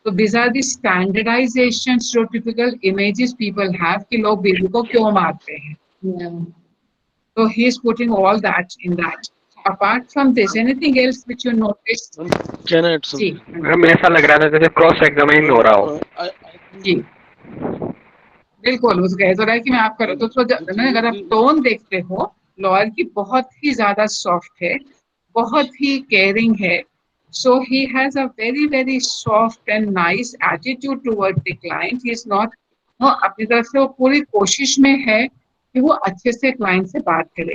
तो these are the standardization stereotypical images people have कि लोग बेबी को क्यों मारते हैं. So he is putting all that in that. Apart from this, anything else which you noticed? हमें ऐसा लग रहा था जैसे क्रॉस एग्जामिन हो रहा हो. जी बिल्कुल, वो कह तो रहा है कि मैं आपका तो अगर आप टोन देखते हो लॉयर की बहुत ही ज्यादा सॉफ्ट है, बहुत ही केयरिंग है. So he has a very very soft and nice attitude toward the client. He is not, वो अपनी तरफ से वो पूरी कोशिश में है कि वो अच्छे से क्लाइंट से बात करे.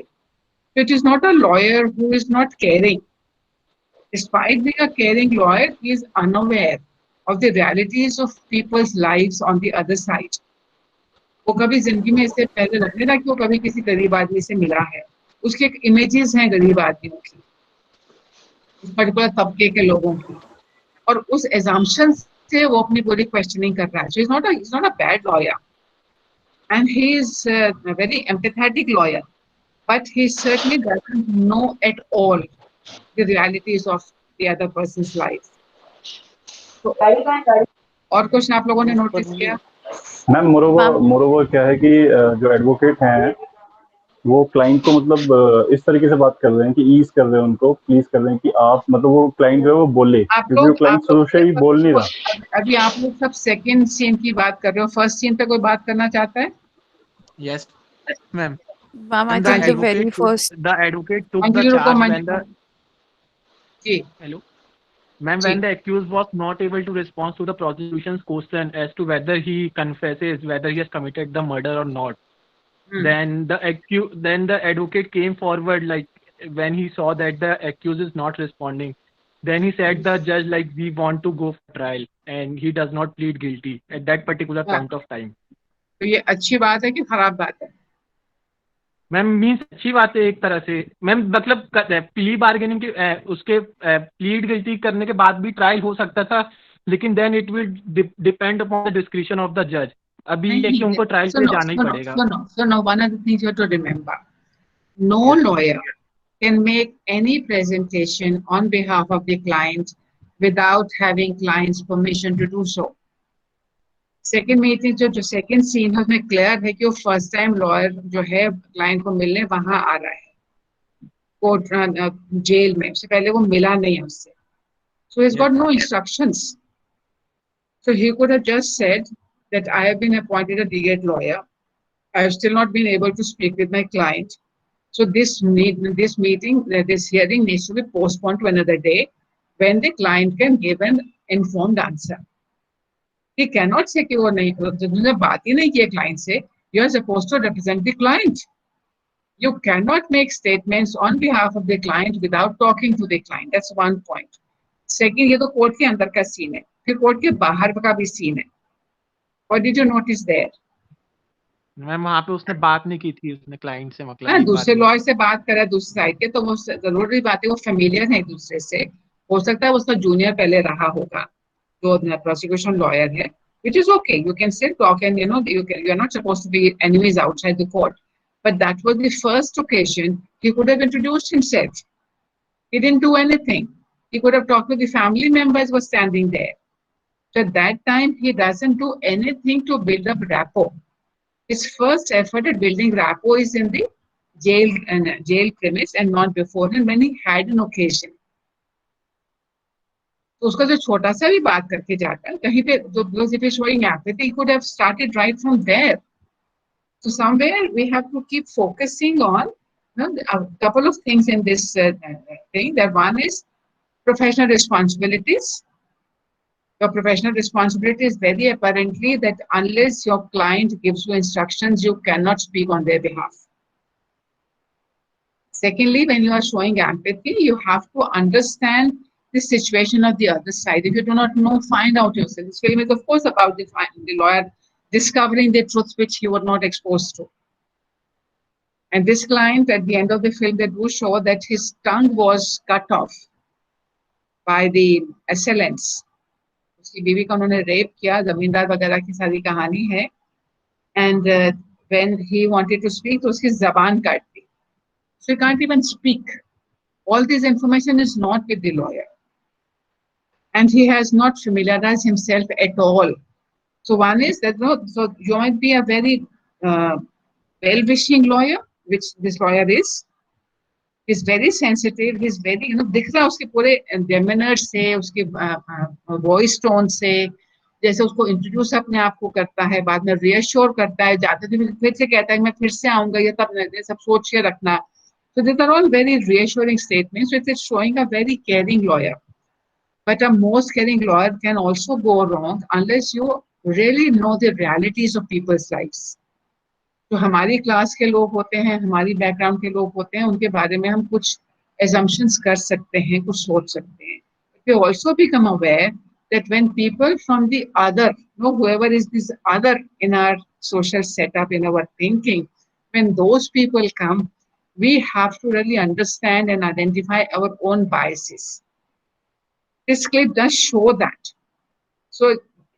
So it is not a lawyer who is not caring. Despite being a caring lawyer, he is unaware of the realities of people's lives on the other side. वो कभी जिंदगी में इससे पहले लगने था कि वो कभी किसी गरीब आदमी से मिला है. उसके एक इमेजेस हैं गरीब आदमियों की, उस पर्टिकुलर तबके के लोगों की, और उस assumption से वो अपनी पूरी क्वेश्चनिंग कर रहा है. So he's not a bad lawyer, and he is a very empathetic lawyer, but he certainly doesn't know at all the realities of the other person's life. So, और कुछ आप लोगों ने नोटिस किया? मैम मोरोवर क्या है कि जो एडवोकेट हैं वो क्लाइंट को मतलब इस तरीके से बात कर रहे हैं कि ईज कर रहे हैं, उनको प्लीज कर रहे हैं कि आप मतलब वो क्लाइंट जो है वो बोले, क्योंकि वो क्लाइंट शुरू से ही बोल नहीं रहा. अभी आप लोग सब सेकंड सीन की बात कर रहे हो, फर्स्ट सीन पे कोई बात करना चाहता है? Yes, ma'am. Ma'am, I think the very first. The advocate took the charge when the. Hello. Ma'am, when the accused was not able to respond to the prosecution's question as to whether he confesses whether he has committed the murder or not, then the advocate came forward, like when he saw that the accused is not responding, then he said the judge like we want to go for trial and he does not plead guilty at that particular point of time. तो ये अच्छी बात है कि खराब बात है? मैम मीन्स अच्छी बात है एक तरह से मैम, मतलब प्ली बार्गेनिंग के उसके प्लीड गिल्टी करने के बाद भी ट्रायल हो सकता था, लेकिन then it will depend upon the description of the जज. अभी ये कि उनको ट्रायल पे जाना ही पड़ेगा. So one of the things you have to remember, no lawyer can make any presentation on behalf of the client without having client's permission to do so. Second meeting जो सेकेंड सीन है उसमें क्लियर है कि वो फर्स्ट टाइम लॉयर जो है क्लाइंट को मिलने वहां आ रहा है कोर्ट जेल में, उससे पहले वो मिला नहीं है उससे. So he's got no instructions. So he could have just said that I have been appointed a delegate lawyer. I have still not been able to speak with my client. So this meeting, this hearing needs to be postponed to another day when the client can give an informed answer. He cannot say कि वो नहीं, तुमने बात ही नहीं की client से. You are supposed to represent the client. You cannot make statements on behalf of the client without talking to the client. That's one point. Second, ये तो कोर्ट के अंदर का सीन है, फिर कोर्ट के बाहर का भी सीन है. What did you notice there? Ma'am वहाँ पे उसने बात नहीं की थी उसने क्लाइंट से, मतलब दूसरे लॉयर से बात करा दूसरी साइड के, तो वो जरूरी बात है वो फेमिलियर है एक दूसरे से. हो सकता है उसका जूनियर पहले रहा होगा जो प्रोसिक्यूशन लॉयर है, which is okay. You can still talk and you are not supposed to be enemies outside the court. but that was the first occasion he could have introduced himself. He didn't do anything. He could have talked to the family members who were standing there. So at that time, he doesn't do anything to build up rapport. His first effort at building rapport is in the jail premise and not beforehand when he had an occasion. तो उसका जो छोटा सा भी बात करके जाता है कहीं पे जो because if he's showing apathy, he could have started right from there. So somewhere we have to keep focusing on a couple of things in this thing. That one is professional responsibilities. Your professional responsibility is very apparently that unless your client gives you instructions, you cannot speak on their behalf. Secondly, when you are showing empathy, you have to understand the situation of the other side. If you do not know, find out yourself. This film is, of course, about the lawyer discovering the truths which he was not exposed to. And this client, at the end of the film, they do show that his tongue was cut off by the assailants. उसकी बीवी का उन्होंने रेप किया, जमींदार वगैरह की सारी कहानी है. And when he wanted to speak, तो उसकी जबान काट दी. So he can't even speak. All this information is not with the lawyer. And he has not familiarized himself at all. So one is that, so you might be a very well-wishing lawyer, which this lawyer is. He's very sensitive. He's very, दिख रहा है उसके पूरे demeanor से, उसके voice tone से, जैसे उसको introduce अपने आप को करता है, बाद में reassure करता है, जाते थे फिर से कहता है मैं फिर से आऊँगा, ये तब सब सोच के रखना. So these are all very reassuring statements. So it is showing a very caring lawyer. But a most caring lawyer can also go wrong unless you really know the realities of people's lives. तो हमारी क्लास के लोग होते हैं, हमारी बैकग्राउंड के लोग होते हैं, उनके बारे में हम कुछ assumptions कर सकते हैं, कुछ सोच सकते हैं. We also become aware that when people from the other, whoever is this other in our social setup, in our thinking, when those people come, we have to really understand and identify our own biases. This clip does show that. So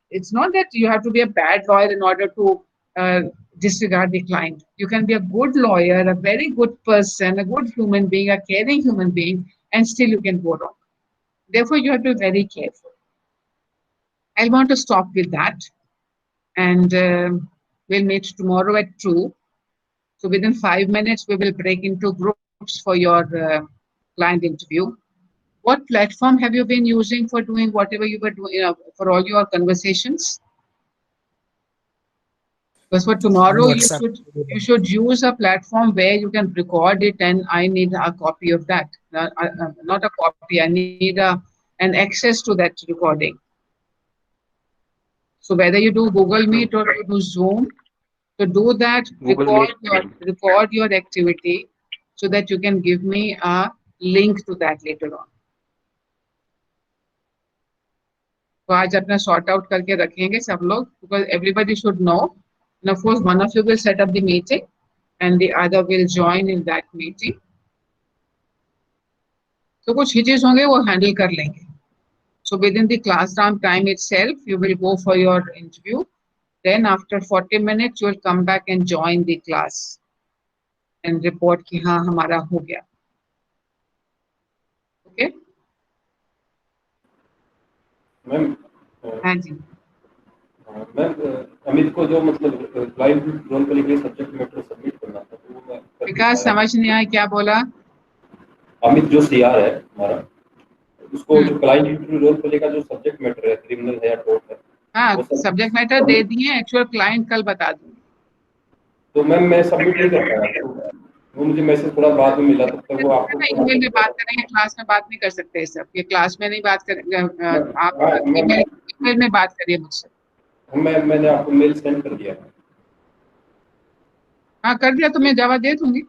it's not that you have to be a bad lawyer in order to disregard the client. You can be a good lawyer, a very good person, a good human being, a caring human being, and still you can go wrong. Therefore, you have to be very careful. I want to stop with that, and we'll meet tomorrow at 2. So within 5 minutes, we will break into groups for your client interview. What platform have you been using for doing whatever you were doing for all your conversations? Because for tomorrow, you should use a platform where you can record it, and I need a copy of that. Not a copy, I need an access to that recording. So whether you do Google Meet or you do Zoom, to do that, record your activity so that you can give me a link to that later on. तो आज अपना sort out करके रखेंगे सब लोग, because everybody should know. And of course, one of you will set up the meeting and the other will join in that meeting. So कुछ hitches होंगे वो handle कर लेंगे. So within the classroom time itself, you will go for your interview. Then after 40 minutes, you will come back and join the class and report कि हाँ हमारा हो गया. Okay? मैम हाँ जी. मैम अमित को जो मतलब क्लाइंट रोल प्ले के लिए सब्जेक्ट मैटर सबमिट करना था, तो वो विकास समझ नहीं आया क्या बोला? अमित जो सीआर है हमारा, उसको जो क्लाइंट इंटरव्यू रोल प्ले का जो सब्जेक्ट मैटर है, क्रिमिनल है या टॉर्ट है, हाँ सब्जेक्ट मैटर दे दिए, एक्चुअल क्लाइंट कल बता दूंगी. तो मैम मैं सबमिट नहीं कर पाया, वो मुझे मैसेज थोड़ा बाद में मिला, तब तक वो आपको ईमेल में बात करेंगे, क्लास में बात नहीं कर सकते सब. ये क्लास में नहीं बात करेंगे, आप ईमेल में बात करिए मुझसे. मैंने आपको मेल सेंड कर दिया. हाँ कर दिया, तो मैं जवाब दे दूंगी.